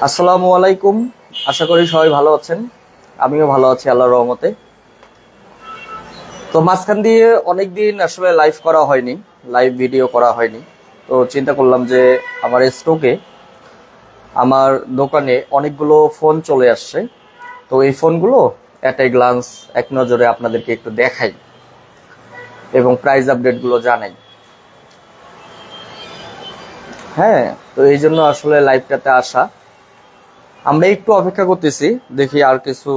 আসসালামু আলাইকুম। আশা করি সবাই ভালো আছেন। আমিও ভালো আছি আল্লাহর রহমতে। তো মাঝখান দিয়ে অনেকদিন আসলে লাইভ করা হয়নি, লাইভ ভিডিও করা হয়নি। তো চিন্তা করলাম যে আমার স্টকে আমার দোকানে অনেকগুলো ফোন চলে আসছে। তো এই ফোনগুলো এট এ গ্লান্স এক নজরে আপনাদেরকে একটু দেখাই এবং প্রাইস আপডেটগুলো জানাই। হ্যাঁ, তো এই জন্য আসলে লাইভটাতে আসা। আমরা একটু অপেক্ষা করতেছি, দেখি আর কিছু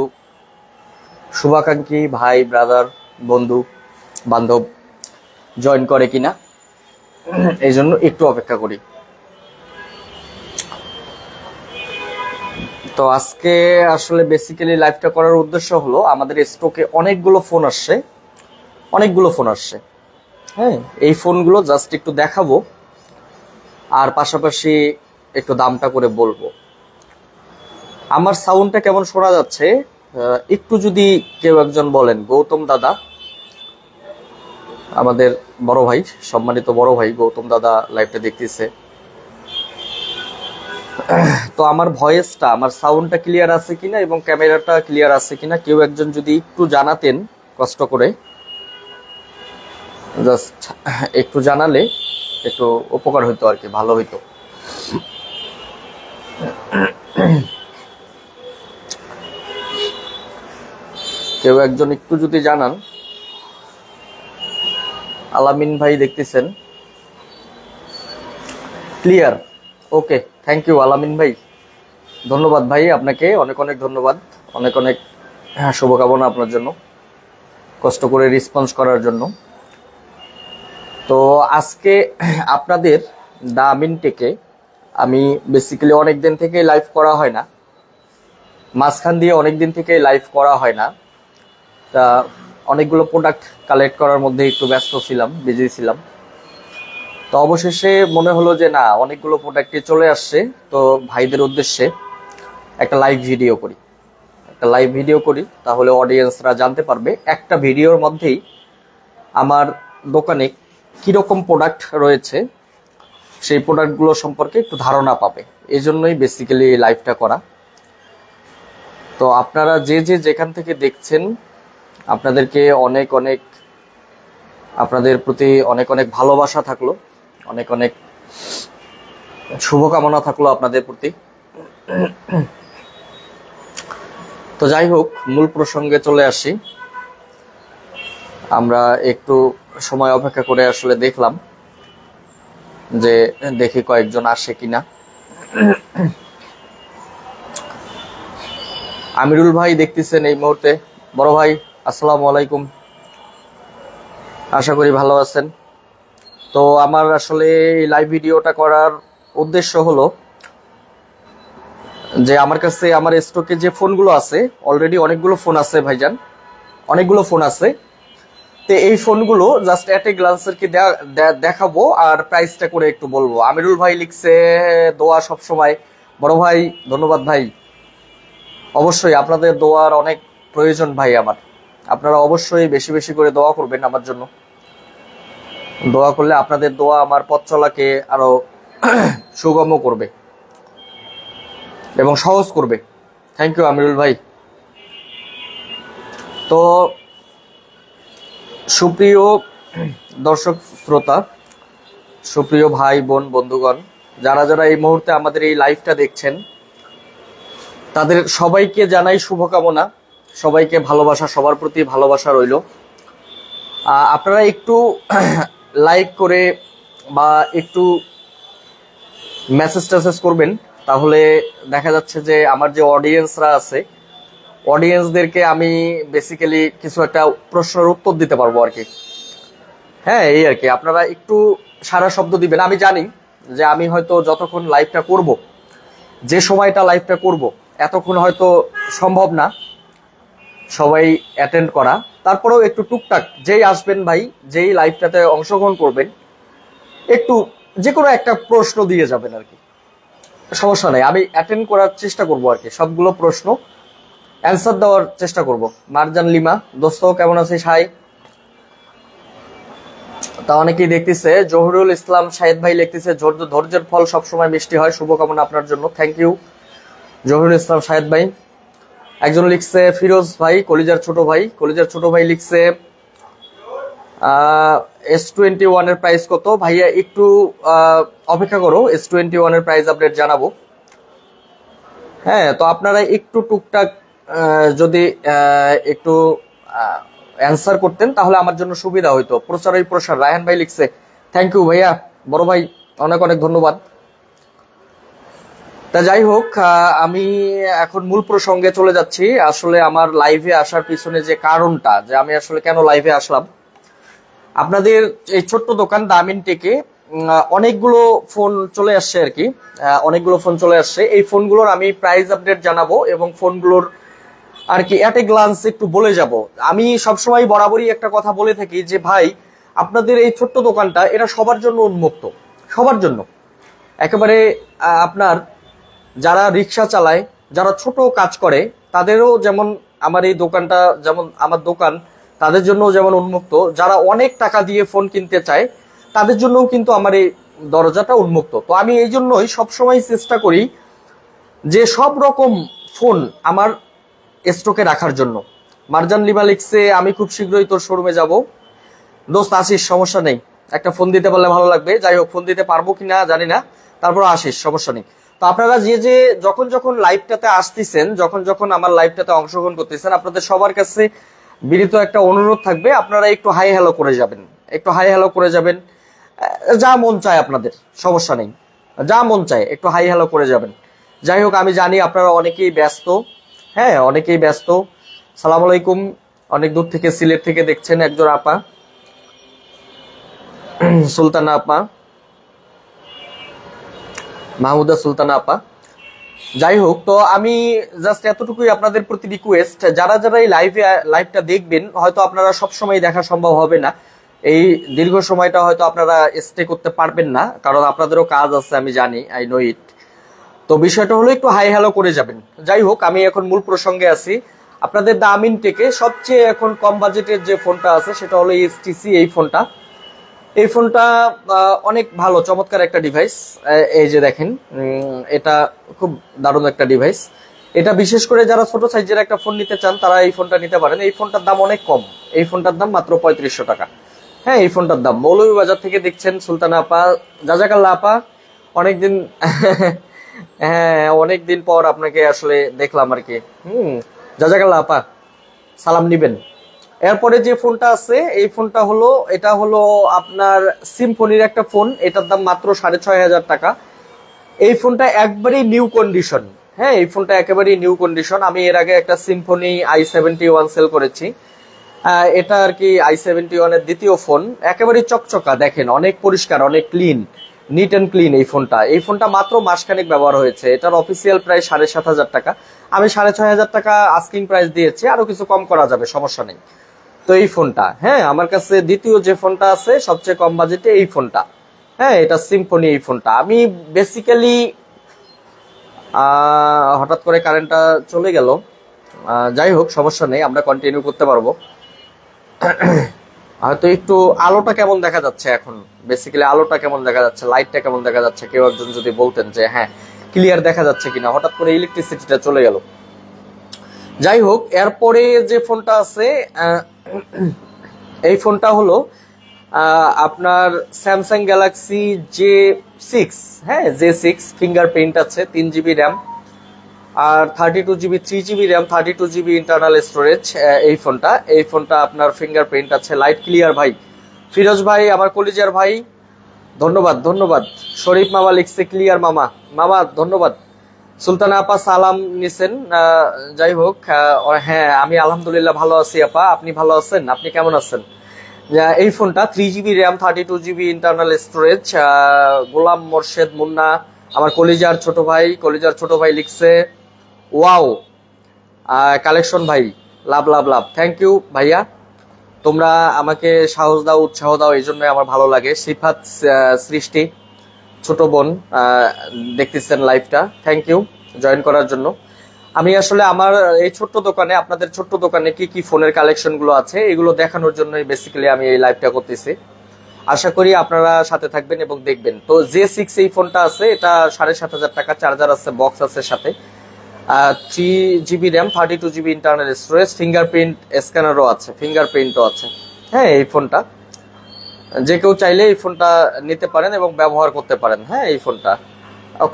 শুভাকাঙ্ক্ষী ভাই, ব্রাদার, বন্ধু বান্ধব জয়েন করে কিনা, এই জন্য একটু অপেক্ষা করি। তো আজকে আসলে বেসিক্যালি লাইভটা করার উদ্দেশ্য হলো আমাদের স্টকে অনেকগুলো ফোন আসছে। হ্যাঁ, এই ফোনগুলো জাস্ট একটু দেখাবো আর পাশাপাশি একটু দামটা করে বলবো। আমার সাউন্ডটা কেমন শোনা যাচ্ছে একটু যদি কেউ একজন বলেন। গৌতম দাদা, আমাদের বড় ভাই, সম্মানিত বড় ভাই গৌতম দাদা লাইভটা দেখতেছে। তো আমার ভয়েসটা, আমার সাউন্ডটা ক্লিয়ার আছে কিনা এবং ক্যামেরাটা ক্লিয়ার আছে কিনা কেউ একজন যদি একটু জানাতেন কষ্ট করে, জাস্ট একটু জানালে একটু উপকার হইতো আর কি, ভালো হইতো। কেউ একজন একটু যদি জানান। আলামিন ভাই দেখতেছেন ক্লিয়ার? ওকে, থ্যাংক ইউ আলামিন ভাই, ধন্যবাদ ভাই, আপনাকে অনেক অনেক ধন্যবাদ, অনেক অনেক শুভকামনা আপনার জন্য, কষ্ট করে রেসপন্স করার জন্য। তো আজকে আপনাদের দা আমিনটেকে আমি বেসিক্যালি অনেক দিন থেকেই লাইভ করা হয় না, মাঝখান দিয়ে অনেক দিন থেকেই লাইভ করা হয় না। তা অনেকগুলো প্রোডাক্ট কালেক্ট করার মধ্যে একটু ব্যস্ত ছিলাম, বিজি ছিলাম। তো অবশেষে মনে হলো যে না, অনেকগুলো প্রোডাক্টে চলে আসছে, তো ভাইদের উদ্দেশ্যে একটা লাইভ ভিডিও করি, তাহলে অডিয়েন্সরা জানতে পারবে একটা ভিডিওর মধ্যেই আমার দোকানে কিরকম প্রোডাক্ট রয়েছে, সেই প্রোডাক্টগুলো সম্পর্কে একটু ধারণা পাবে। এই জন্যই বেসিক্যালি লাইভটা করা। তো আপনারা যে যেখান থেকে দেখছেন, আপনাদেরকে অনেক অনেক, আপনাদের প্রতি অনেক অনেক ভালোবাসা থাকলো, অনেক অনেক শুভকামনা থাকলো আপনাদের প্রতি। তো যাই হোক, মূল প্রসঙ্গে চলে আসি। আমরা একটু সময় অপেক্ষা করে আসলে দেখলাম যে দেখি কয়েকজন আসে কিনা। আমিরুল ভাই দেখতেছেন এই মুহূর্তে। বড় ভাই আসসালামু আলাইকুম, আশা করি ভালো আছেন। তো আমার আসলে এই লাইভ ভিডিওটা করার উদ্দেশ্য হলো যে আমার কাছে আমার স্টকে যে ফোনগুলো আছে, অলরেডি অনেকগুলো ফোন আছে ভাইজান, অনেকগুলো ফোন আছে। তো এই ফোনগুলো জাস্ট এট এ গ্লান্সের কি দেখাবো আর প্রাইসটা করে একটু বলবো। আমিরুল ভাই লিখছে দোয়া সব সময়। বড় ভাই ধন্যবাদ ভাই, অবশ্যই আপনাদের দোয়ার অনেক প্রয়োজন ভাই আমার। আপনারা অবশ্যই বেশি বেশি করে দোয়া করবেন আমার জন্য। দোয়া করলে আপনাদের দোয়া আমার পথ চলাকে আরো সুগম করবে এবং সহজ করবে। থ্যাংক ইউ আমিরুল ভাই। তো সুপ্রিয় দর্শক শ্রোতা, সুপ্রিয় ভাই বোন বন্ধুগণ, যারা যারা এই মুহূর্তে আমাদের এই লাইভটা দেখছেন, তাদের সবাইকে জানাই শুভকামনা, সবাইকে ভালোবাসা, সবার প্রতি ভালোবাসা রইল। আপনারা একটু লাইক করে বা একটু মেসেজ করবেন, তাহলে দেখা যাচ্ছে যে আমার যে অডিয়েন্সরা আছে, অডিয়েন্সদেরকে আমি বেসিক্যালি কিছু একটা প্রশ্নের উত্তর দিতে পারবো আর কি। হ্যাঁ, এই আর কি। আপনারা একটু সারা শব্দ দিবেন। আমি জানি যে আমি হয়তো যতক্ষণ লাইভটা করব, যে সময়টা লাইভটা করব, এতক্ষণ হয়তো সম্ভব না সবাই অ্যাটেন্ড করা। তারপরেও একটু টুকটাক যেই আসবেন ভাই, যেই লাইভটাতে অংশগ্রহণ করবেন, একটু যে কোনো একটা প্রশ্ন দিয়ে যাবেন আর কি, সমস্যা নেই। আমি অ্যাটেন্ড করার চেষ্টা করব আর কি, সবগুলো প্রশ্ন অ্যান্সার দেওয়ার চেষ্টা করব। মারজান লিমা দোস্ত কেমন আছিস? হাই। তা অনেকেই দেখতেছে। জহুরুল ইসলাম শাহেদ ভাই লিখতেছে ধৈর্যের ফল সবসময় মিষ্টি হয়, শুভকামনা আপনার জন্য। Thank you. জহিরুল ইসলাম শাহেদ ভাই। একজন লিখছে ফিরোজ ভাই, কলিজার ছোট ভাই। কলিজার ছোট ভাই লিখছে S21 এর প্রাইস কত ভাইয়া? একটু অপেক্ষা করো, S21 এর প্রাইস আপডেট জানাবো। হ্যাঁ, তো আপনারা একটু টুকটাক যদি একটু অ্যান্সার করতেন তাহলে আমার জন্য সুবিধা হইতো। প্রচারই প্রসার রায়হান ভাই লিখছে, থ্যাংক ইউ ভাইয়া, বড় ভাই অনেক অনেক ধন্যবাদ। তা যাই হোক, আমি এখন মূল প্রসঙ্গে চলে যাচ্ছি। আসলে আমার লাইভে আসার পিছনে যে কারণটা, যে আমি আসলে কেন লাইভে আসলাম, আপনাদের এই ছোট্ট দোকান দামিন টেকে অনেকগুলো ফোন চলে আসছে আর কি, অনেকগুলো ফোন চলে আসছে। এই ফোনগুলোর আমি প্রাইস আপডেট জানাবো এবং ফোনগুলোর আর কি অ্যাট এ গ্লান্স একটু বলে যাব। আমি সবসময় বরাবরই একটা কথা বলে থাকি যে ভাই, আপনাদের এই ছোট্ট দোকানটা এটা সবার জন্য উন্মুক্ত, সবার জন্য একেবারে। আপনার যারা রিক্সা চালায়, যারা ছোট কাজ করে, তাদেরও যেমন আমার এই দোকানটা, যেমন আমার দোকান তাদের জন্য যেমন উন্মুক্ত, যারা অনেক টাকা দিয়ে ফোন কিনতে চায় তাদের জন্যও কিন্তু আমার এই দরজাটা উন্মুক্ত। তো আমি এই জন্যই সবসময় চেষ্টা করি যে সব রকম ফোন আমার স্টকে রাখার জন্য। মারজান লিমা লিখছে, আমি খুব শীঘ্রই তোর শোরুমে যাব। দোস্ত আসিস, সমস্যা নেই, একটা ফোন দিতে পারলে ভালো লাগবে। যাই হোক, ফোন দিতে পারবো কিনা জানি না, তারপর আসিস, সমস্যা নেই। তো আপনারা যে যখন যখন লাইভটাতে আসতেছেন, যখন যখন আমার লাইভটাতে অংশগ্রহণ করতেছেন, আপনাদের সবার কাছে বিনীত একটা অনুরোধ থাকবে, আপনারা একটু হাই হ্যালো করে যাবেন, একটু হাই হ্যালো করে যাবেন। যা মন চায় আপনাদের, সমস্যা নেই, যা মন চায় একটু হাই হ্যালো করে যাবেন। যাই হোক, আমি জানি আপনারা অনেকেই ব্যস্ত, হ্যাঁ অনেকেই ব্যস্ত। সালাম আলাইকুম, অনেক দূর থেকে সিলেট থেকে দেখছেন একজন আপা, সুলতানা আপা, মাহমুদা সুলতানা আপা। যাই হোক, তো আমি জাস্ট এতটুকুই আপনাদের প্রতি রিকোয়েস্ট, যারা যারা এই লাইভটা দেখবেন, হয়তো আপনারা সব সময় দেখা সম্ভব হবে না, এই দীর্ঘ সময়টা হয়তো আপনারা স্টে করতে পারবেন না, কারণ আপনাদেরও কাজ আছে, আমি জানি, আই নো ইট। তো বিষয়টা হলো একটু হাই হ্যালো করে যাবেন। যাই হোক, আমি এখন মূল প্রসঙ্গে আছি। আপনাদের দামিন থেকে সবচেয়ে এখন কম বাজেটের যে ফোনটা আছে সেটা হলো HTC এই ফোনটা। এই ফোনটা অনেক ভালো, চমৎকার একটা ডিভাইস। এই যে দেখেন, এটা খুব দারুণ একটা ডিভাইস। এটা বিশেষ করে যারা ছোট সাইজের একটা ফোন নিতে চান তারা এই ফোনটা নিতে পারেন। এই ফোনটার দাম অনেক কম, এই ফোনটার দাম মাত্র 3500 টাকা। হ্যাঁ, এই ফোনটার দাম। মৌলভীবাজার থেকে দেখছেন সুলতানা আপা, জাজাকাল্লাহ আপা, অনেকদিন হ্যাঁ অনেকদিন পর আপনাকে আসলে দেখলাম আর কি। জাজাকাল্লাহ আপা, সালাম নিবেন। এরপরে যে ফোনটা আছে, এই ফোনটা হলো, এটা হলো আপনার সিম্ফনির একটা ফোন, এটার দাম মাত্র 6500 টাকা। এই ফোনটা একবারেই নিউ কন্ডিশন। হ্যাঁ, এই ফোনটা একেবারেই নিউ কন্ডিশন। আমি এর আগে একটা সিম্ফনি i71 সেল করেছি, এটা আর কি i71 এর দ্বিতীয় ফোন। একেবারেই চকচকা, দেখেন অনেক পরিষ্কার, অনেক ক্লিন, নিট অ্যান্ড ক্লিন এই ফোনটা। এই ফোনটা মাত্র মাসখানেক ব্যবহার হয়েছে। এটার অফিসিয়াল প্রাইস 7500 টাকা, আমি 6500 টাকা আস্কিং প্রাইস দিয়েছি, আরো কিছু কম করা যাবে, সমস্যা নেই। তো এই ফোনটা, হ্যাঁ আমার কাছে দ্বিতীয় যে ফোনটা আছে সবচেয়ে কম বাজেটে এই ফোনটা, হ্যাঁ এটা সিম্ফনি এই ফোনটা। আমি বেসিক্যালি হঠাৎ করে কারেন্টটা চলে গেল, যাই হোক সমস্যা নেই, আমরা কন্টিনিউ করতে পারবো। হয়তো একটু আলোটা কেমন দেখা যাচ্ছে এখন, বেসিক্যালি আলোটা কেমন দেখা যাচ্ছে, লাইটটা কেমন দেখা যাচ্ছে, কেউ একজন যদি বলতেন যে হ্যাঁ ক্লিয়ার দেখা যাচ্ছে কিনা। হঠাৎ করে ইলেকট্রিসিটিটা চলে গেল। যাই হোক, এরপরে যে ফোনটা আছে, এই ফোনটা হলো আপনার স্যামসাং গ্যালাক্সি J6। হ্যাঁ, J6 ফিঙ্গারপ্রিন্ট আছে, 3GB র্যাম আর 32GB 3GB RAM, 32GB internal storage. এই ফোনটা আপনার ফিঙ্গারপ্রিন্ট আছে, লাইট ক্লিয়ার। ভাই ফিরোজ ভাই, আমার কলিজার ভাই, ধন্যবাদ ধন্যবাদ। শরীফ মামা লিখছে ক্লিয়ার মামা, মামা ধন্যবাদ। সুলতানা আপা সালাম নিছেন। যাই হোক, হ্যাঁ আমি আলহামদুলিল্লাহ ভালো আছি আপা, আপনি ভালো আছেন? আপনি কেমন আছেন? এই ফোনটা 3GB RAM, 32GB internal storage. Golam Morshed Munna, আমার কলিজার ছোট ভাই লিখছে ওয়াও কালেকশন ভাই, লাভ লাভ লাভ। থ্যাংক ইউ ভাইয়া, তোমরা আমাকে সাহস দাও, উৎসাহ দাও, এই জন্য আমার ভালো লাগে। সিফাত সৃষ্টি, ছোট বোন, দেখতেছেন লাইভটা, থ্যাংক ইউ জয়েন করার জন্য। আমি আসলে আমার এই ছোট্ট দোকানে, আপনাদের ছোট্ট দোকানে কি কি ফোনের কালেকশন গুলো আছে এগুলো দেখানোর জন্য বেসিক্যালি আমি এই লাইভটা করতেছি। আশা করি আপনারা সাথে থাকবেন এবং দেখবেন। তো J6 এই ফোনটা আছে, এটা 7500 টাকা, চার্জার আছে, বক্স আছে সাথে। 3GB RAM, 32GB internal storage, fingerprint স্ক্যানারও আছে, ফিঙ্গারপ্রিন্টও আছে। হ্যাঁ, এই ফোনটা যে কেউ চাইলে এই ফোনটা নিতে পারেন এবং ব্যবহার করতে পারেন। হ্যাঁ, এই ফোনটা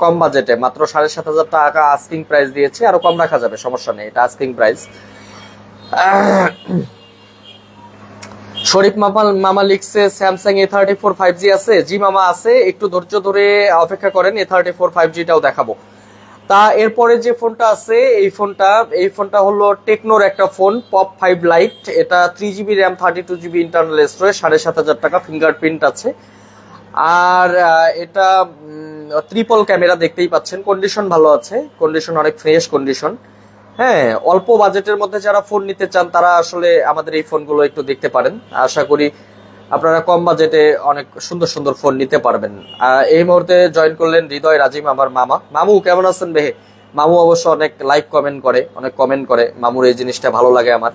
কম বাজেটে মাত্র 7,500 টাকা আস্কিং প্রাইস দিয়েছে, আরো কম রাখা যাবে, সমস্যা নেই, এটা আস্কিং প্রাইস। শরীফ মামা লিখছে স্যামসাং A34 5G আছে। জি মামা আছে, একটু ধৈর্য ধরে অপেক্ষা করেন, A34 5Gটাও দেখাবো। তা এরপরে যে ফোনটা আছে এই ফোনটা হলো টেকনোর একটা ফোন, পপ 5 লাইট। এটা 3GB RAM, 32GB internal storage, 7,500 টাকা, ফিঙ্গারপ্রিন্ট আছে। আর এটা ট্রিপল ক্যামেরা, দেখতেই পাচ্ছেন, কন্ডিশন ভালো আছে, কন্ডিশন অনেক ফ্রেশ কন্ডিশন। হ্যাঁ, অল্প বাজেটের মধ্যে যারা ফোন নিতে চান তারা আসলে আমাদের এই ফোনগুলো একটু দেখতে পারেন। আশা করি আপনারা কম বাজেটে অনেক সুন্দর সুন্দর ফোন নিতে পারবেন। এই মুহূর্তে জয়েন করলেন হৃদয় রাজিম, আমার মামা। মামু কেমন আছেন বেহে? মামু অবশ্য অনেক লাইক কমেন্ট করে, অনেক কমেন্ট করে, মামুর এই জিনিসটা ভালো লাগে আমার।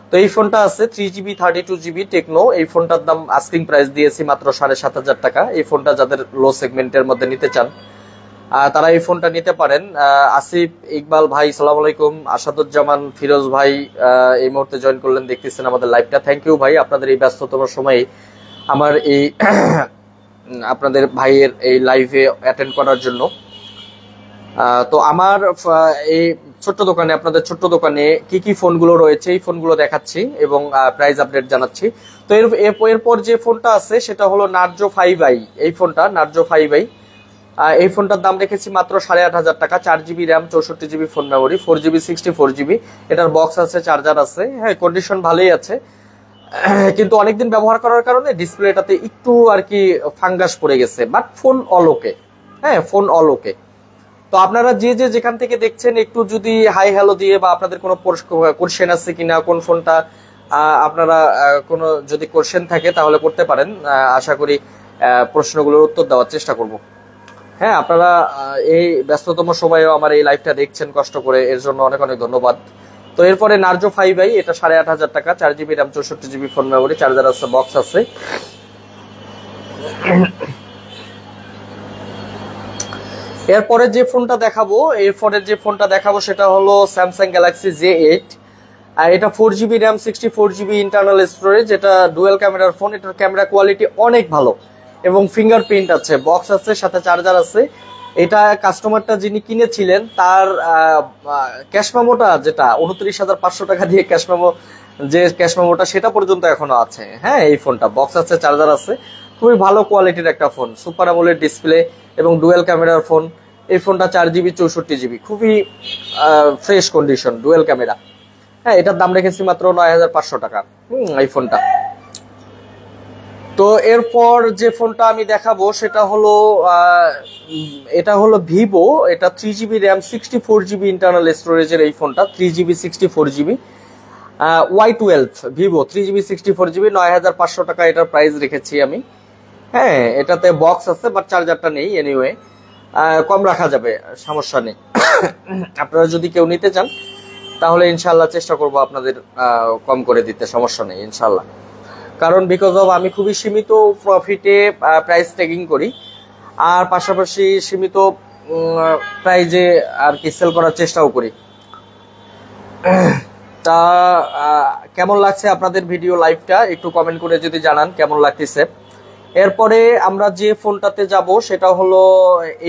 তো এই ফোনটা আছে 3GB 32GB টেকনো। এই ফোনটার দাম আস্কিং প্রাইস দিয়েছি মাত্র 7,500 টাকা। এই ফোনটা যাদের লো সেগমেন্টের মধ্যে নিতে চান তারা এই ফোনটা নিতে পারেন। আসিফ ইকবাল ভাই সালাম আলাইকুম, আসাদুজ্জামান ফিরোজ ভাই এই মুহূর্তে জয়েন করলেন, দেখতেছেন আমাদের লাইভটা। থ্যাংক ইউ ভাই, আপনাদের এই ব্যস্ততম সময়ে আমার এই আপনাদের ভাইয়ের এই লাইভে অ্যাটেন্ড করার জন্য। তো আমার এই ছোট্ট দোকানে, আপনাদের ছোট্ট দোকানে কি কি ফোনগুলো রয়েছে এই ফোনগুলো দেখাচ্ছি এবং প্রাইস আপডেট জানাচ্ছি। তো এরপর যে ফোনটা আছে সেটা হলো নার্জো 5i। এই ফোনটা নার্জো 5i, এই ফোনটার দাম রেখেছি মাত্র 8,500 টাকা। 4GB RAM, 64GB phone memory, 4GB 64GB, এটার বক্স আছে, চার্জার আছে। হ্যাঁ, কন্ডিশন ভালোই আছে, কিন্তু অনেকদিন ব্যবহার করার কারণে ডিসপ্লেটাতে একটু আর কি ফাঙ্গাস পড়ে গেছে, বাট ফোন অল ওকে। হ্যাঁ, ফোন অল ওকে। তো আপনারা যে যেখান থেকে দেখছেন একটু যদি হাই হ্যালো দিয়ে, বা আপনাদের কোনো কোশ্চেন আছে কিনা, কোন ফোনটা আপনারা কোনো যদি কোশ্চেন থাকে তাহলে করতে পারেন। আশা করি প্রশ্নগুলোর উত্তর দেওয়ার চেষ্টা করব। হ্যাঁ, আপনারা এই ব্যস্ততম সময়েও আমার এই লাইভটা দেখছেন কষ্ট করে, এর জন্য অনেক অনেক ধন্যবাদ। তো এরপরে নার্জো 5i, এটা 8,500 টাকা, 4GB RAM, 64GB phone memory, charger আছে, বক্স আছে। এরপরে যে ফোনটা দেখাবো সেটা হলো স্যামসাং গ্যালাক্সি J8। এটা 4GB RAM, 64GB internal storage, এটা ডুয়াল ক্যামেরার ফোন। এটার ক্যামেরা কোয়ালিটি অনেক ভালো এবং ফিঙ্গারপ্রিন্ট আছে, বক্স আছে, সাথে চার্জার আছে। এটা কাস্টমারটা যিনি কিনেছিলেন তার ক্যাশ মেমোটা, যেটা 29,500 টাকা দিয়ে ক্যাশ মেমোটা সেটা পর্যন্ত এখনো আছে। হ্যাঁ, এই ফোনটা বক্স আছে, চার্জার আছে, খুবই ভালো কোয়ালিটির একটা ফোন, সুপার অ্যামোলেড ডিসপ্লে এবং ডুয়াল ক্যামেরার ফোন। এই ফোনটা 4GB 64GB, খুবই ফ্রেশ কন্ডিশন, ডুয়াল ক্যামেরা। হ্যাঁ, এটার দাম রেখেছি মাত্র 9,500 টাকা এই ফোনটা। তো এরপর যে ফোনটা আমি দেখাবো সেটা হলো এটা হলো ভিভো। এটা 3GB র্যাম, 64GB ইন্টারনাল স্টোরেজের এই ফোনটা, 3GB 64GB Y12 Vivo 3GB 64GB, 9,500 টাকা এটার প্রাইস রেখেছি আমি। হ্যাঁ, এটাতে বক্স আছে বাট চার্জারটা নেই, এনিওয়ে কম রাখা যাবে, সমস্যা নেই। আপনারা যদি কেউ নিতে চান তাহলে ইনশাল্লাহ চেষ্টা করবো আপনাদের কম করে দিতে, সমস্যা নেই ইনশাল্লাহ। কারণ বিকজ অফ আমি খুবই সীমিত প্রফিটে প্রাইস ট্যাগিং করি, আর পাশাপাশি সীমিত প্রাইজে আর কি সেল করার চেষ্টাও করি। তা কেমন লাগছে আপনাদের ভিডিও লাইভটা একটু কমেন্ট করে যদি জানান কেমন লাগতেছে। এরপরে আমরা যে ফোনটাতে যাব সেটা হলো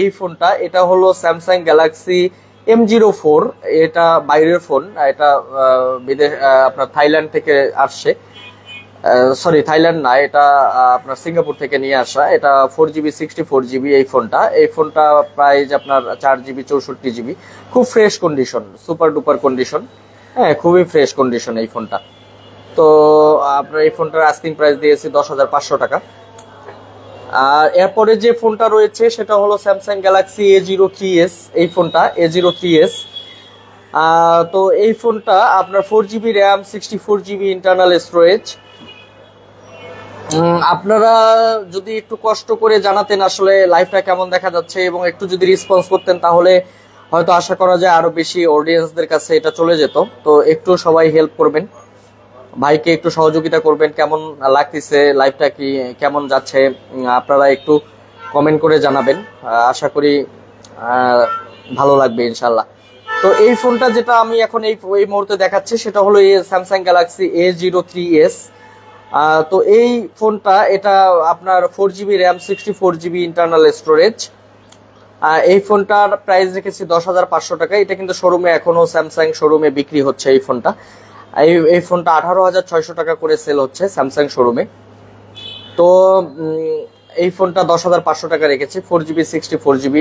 এই ফোনটা। এটা হলো স্যামসাং গ্যালাক্সি M04। এটা বাইরের ফোন, এটা বিদেশ আপনার থাইল্যান্ড থেকে আসছে, সরি থাইল্যান্ড না, এটা আপনার সিঙ্গাপুর থেকে নিয়ে আসা। এটা 4GB 64GB এই ফোনটা প্রাইস আপনার 4GB 64GB, খুব fresh condition, super duper condition. হ্যাঁ, খুবই ফ্রেশ কন্ডিশন এই ফোনটা। তো আপনার এই ফোনটার আস্কিং প্রাইস দিয়েছি 10,500 টাকা। আর এরপরে যে ফোনটা রয়েছে সেটা হলো স্যামসাং গ্যালাক্সি A03s। এই ফোনটা A03s। তো এই ফোনটা আপনার 4GB RAM, 64GB internal storage. আপনারা যদি একটু কষ্ট করে জানাতেন আসলে লাইভটা কেমন দেখা যাচ্ছে এবং একটু যদি রেসপন্স করতেন তাহলে হয়তো আশা করা যায় আরো বেশি অডিয়েন্সদের কাছে এটা চলে যেত। তো একটু সবাই হেল্প করবেন, ভাইকে একটু সহযোগিতা করবেন, কেমন লাগতেছে লাইভটা, কি কেমন যাচ্ছে আপনারা একটু কমেন্ট করে জানাবেন, আশা করি ভালো লাগবে ইনশাল্লাহ। তো এই ফোনটা যেটা আমি এখন এই মুহূর্তে দেখাচ্ছি সেটা হলো স্যামসাং গ্যালাক্সি A03s। তো এই ফোনটা এটা আপনার 4GB RAM 64GB internal storage. এই ফোনটার প্রাইস রেখেছি 10,500 টাকা। এটা কিন্তু শোরুমে এখনো স্যামসাং শোরুমে বিক্রি হচ্ছে এই ফোনটা। এই ফোনটা 18,600 টাকা করে সেল হচ্ছে স্যামসাং শোরুমে। তো এই ফোনটা 10,500 টাকা রেখেছি, 4GB 64GB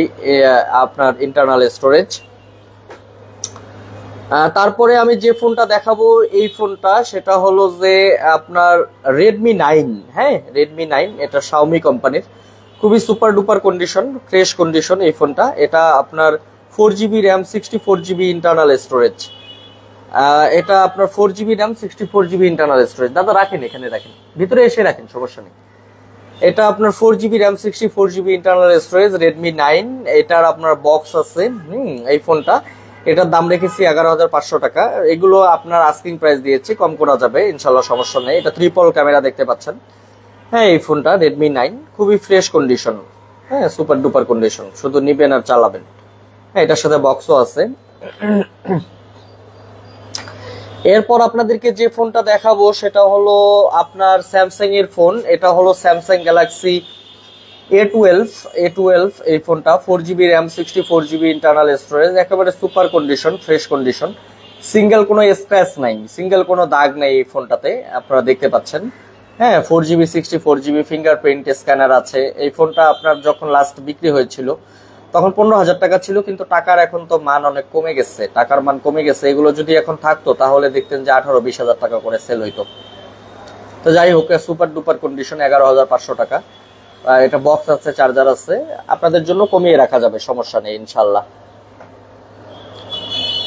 আপনার ইন্টারনাল স্টোরেজ। তারপরে আমি যে ফোনটা দেখাবো এই ফোনটা সেটা হলো যে আপনার Redmi 9। হ্যাঁ, Redmi 9, এটা Xiaomi কোম্পানির, খুবই super duper condition, fresh condition এই ফোনটা। এটা আপনার 4GB RAM 64GB internal storage. এটা আপনার 4GB RAM 64GB internal storage. দাদা রাখেন, এখানে রাখেন, ভিতরে এসে রাখেন, সমস্যা নেই। এটা আপনার 4GB RAM 64GB internal storage Redmi 9। এটার আপনার বক্স আছে। এই ফোনটা, এটার দাম রেখেছি 11,500 টাকা। এগুলো আপনার আস্কিং প্রাইস দিয়েছি, কম করা যাবে ইনশাল্লাহ, সমস্যা নেই। এটা ট্রিপল ক্যামেরা দেখতে পাচ্ছেন। হ্যাঁ, এই ফোনটা Redmi 9 খুবই ফ্রেশ কন্ডিশন, হ্যাঁ, সুপার ডুপার কন্ডিশন, শুধু নিবেন আর চালাবেন। হ্যাঁ, এটার সাথে বক্সও আছে। এরপর আপনাদেরকে যে ফোনটা দেখাবো সেটা হলো আপনার স্যামসাং এর ফোন। এটা হলো স্যামসাং গ্যালাক্সি A12। এই ফোনটা 4GB RAM 64GB internal storage, একেবারে super condition, fresh condition, single কোনো স্ক্র্যাচ নাই, সিঙ্গেল কোনো দাগ নাই এই ফোনটাতে, আপনারা দেখতে পাচ্ছেন। হ্যাঁ, 4GB 64GB ফিঙ্গারপ্রিন্ট স্ক্যানার আছে। এই ফোনটা আপনার যখন লাস্ট বিক্রি হয়েছিল তখন 15,000 টাকা ছিল, কিন্তু টাকার এখন তো মান অনেক কমে গেছে, টাকার মান কমে গেছে। এগুলো যদি এখন থাকতো তাহলে দেখতেন যে 18-20 হাজার টাকা করে সেল হইতো। তো যাই হোক, সুপার ডুপার কন্ডিশন, 11,500 টাকা। এটা বক্স আছে, চার্জার আছে, আপনাদের জন্য কমিয়ে রাখা যাবে, সমস্যা নেই ইনশাল্লাহ।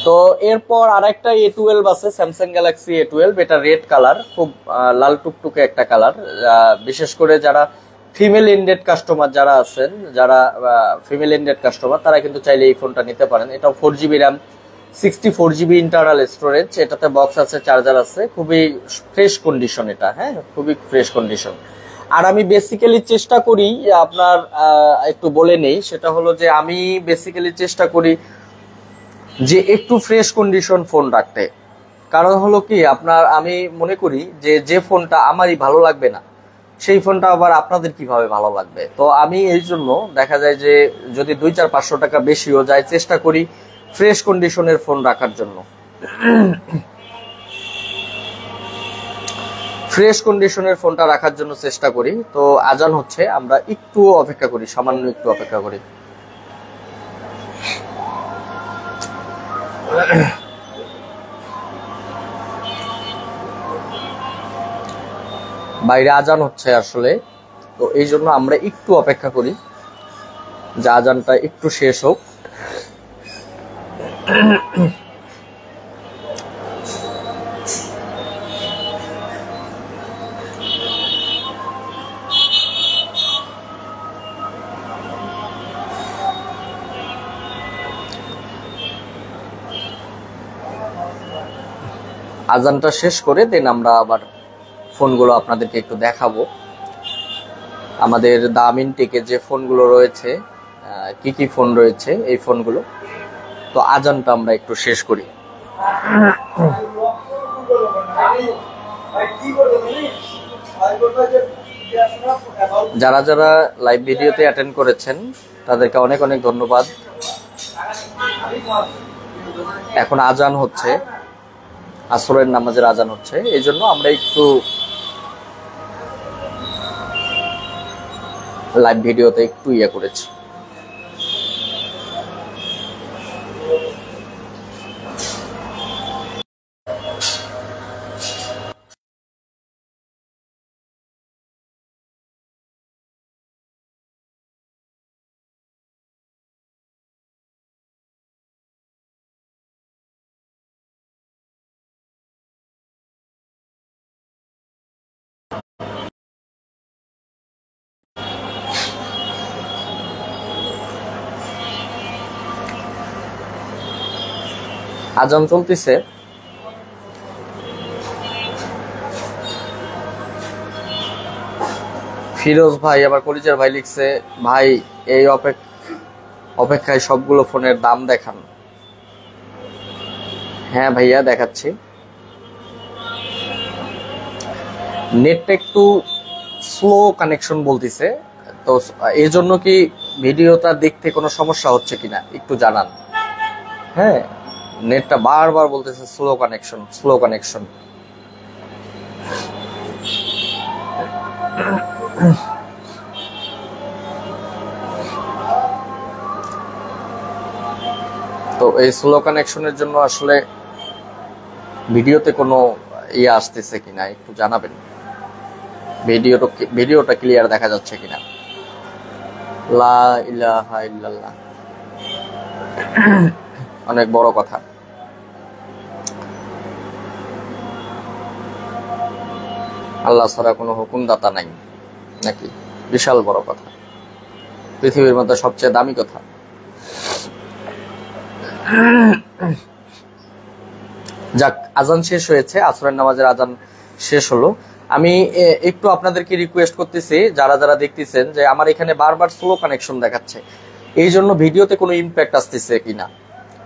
তো এরপর আরেকটা A12 আছে, স্যামসাং গ্যালাক্সি A12। এটা রেড কালার, খুব লাল টুকটুকে একটা কালার। বিশেষ করে যারা ফিমেল ইন্ডেড কাস্টমার যারা আছেন, যারা ফিমেল ইন্ডেড কাস্টমার, তারা কিন্তু চাইলে এই ফোনটা নিতে পারেন। এটা 4GB RAM 64GB internal storage. এটাতে বক্স আছে, চার্জার আছে, খুবই ফ্রেশ কন্ডিশন এটা। হ্যাঁ, খুবই ফ্রেশ কন্ডিশন। আর আমি বেসিক্যালি চেষ্টা করি আপনার একটু বলে নেই, সেটা হলো যে আমি বেসিক্যালি চেষ্টা করি যে একটু ফ্রেশ কন্ডিশন ফোন রাখতে। কারণ হলো কি, আপনার আমি মনে করি যে ফোনটা আমারই ভালো লাগবে না, সেই ফোনটা আবার আপনাদের কিভাবে ভালো লাগবে। তো আমি এই জন্য দেখা যায় যে যদি 200-500 টাকা বেশিও যায়, চেষ্টা করি ফ্রেশ কন্ডিশনের ফোন রাখার জন্য, ফ্রেশ কন্ডিশনের ফোনটা রাখার জন্য চেষ্টা করি। তো আজান হচ্ছে, আমরা একটু অপেক্ষা করি, সামান্য একটু অপেক্ষা করি। বাইরে আজান হচ্ছে আসলে, তো এই জন্য আমরা একটু অপেক্ষা করি যে আজানটা একটু শেষ হোক। আজানটা শেষ করে দেন আমরা আবার ফোনগুলো আপনাদেরকে একটু দেখাবো। আমাদের দামিন টেকে যে ফোনগুলো রয়েছে, কি কি ফোন রয়েছে এই ফোনগুলো। তো আজানটা আমরা একটু শেষ করি। যারা যারা লাইভ ভিডিওতে অ্যাটেন্ড করেছেন তাদেরকে অনেক অনেক ধন্যবাদ। এখন আজান হচ্ছে, আসরের নামাজের আজান হচ্ছে, এই জন্য আমরা একটু লাইভ ভিডিওতে একটু করেছি। আজান চলতেছে। ফিরোজ ভাই, আবার কলিজার ভাই লিখছে, ভাই এই অপেক্ষায় সবগুলো ফোনের দাম দেখান। হ্যাঁ ভাইয়া দেখাচ্ছি। নেটটা একটু স্লো কানেকশন বলতেছে, তো এই জন্য কি ভিডিওটা দেখতে কোনো সমস্যা হচ্ছে কিনা একটু জানান। হ্যাঁ, নেটটা বারবার বলতেছে স্লো কানেকশন, স্লো কানেকশন। তো এই স্লো কানেকশনের জন্য আসলে ভিডিওতে কোনো ইয়ে আসতেছে কিনা একটু জানাবেন। ভিডিওটা ক্লিয়ার দেখা যাচ্ছে কিনা। লা ইলাহা ইল্লাল্লাহ, অনেক বড় কথা। আল্লাহ ছাড়া কোনো হুকুমদাতা নাই নাকি, বিশাল বড় কথা, পৃথিবীর মধ্যে সবচেয়ে দামি কথা। যাক, আজান শেষ হয়েছে, আসরের নামাজের আজান শেষ হলো। আমি একটু আপনাদেরকে রিকোয়েস্ট করতেছি, যারা যারা দেখতেছেন, যে আমার এখানে বারবার স্লো কানেকশন দেখাচ্ছে, এই জন্য ভিডিওতে কোনো ইম্প্যাক্ট আসতেছে কিনা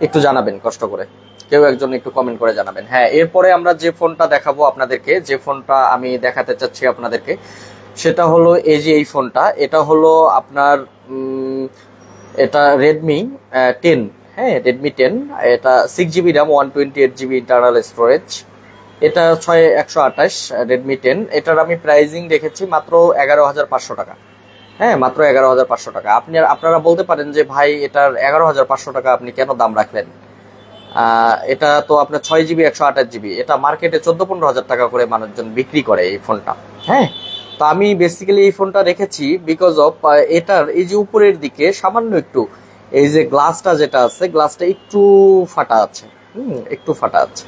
একটু জানাবেন কষ্ট করে, কেউ একজন একটু কমেন্ট করে জানাবেন। হ্যাঁ, এরপরে আমরা যে ফোনটা দেখাবো আপনাদেরকে, যে ফোনটা আমি দেখাতে চাচ্ছি আপনাদেরকে, সেটা হলো এই যে এই ফোনটা। এটা হলো আপনার এটা রেডমি 10। হ্যাঁ, রেডমি 10। এটা 6GB RAM, 128GB internal storage. এটা 6128 রেডমি 10। এটার আমি প্রাইজিং রেখেছি মাত্র 11,500 টাকা। হ্যাঁ, মাত্র 11,500 টাকা। আপনারা বলতে পারেন যে ভাই এটার 11,500 টাকা আপনি কেন দাম রাখলেন? এটা তো আপনার 6GB 128GB, এটা মার্কেটে 14-15 হাজার টাকা করে মানুষজন বিক্রি করে এই ফোনটা। হ্যাঁ, তো আমি বেসিক্যালি এই ফোনটা রেখেছি বিকজ অফ এটার এই যে উপরের দিকে সামান্য একটু এই যে গ্লাসটা যেটা আছে, গ্লাসটা একটু ফাটা আছে। একটু ফাটা আছে।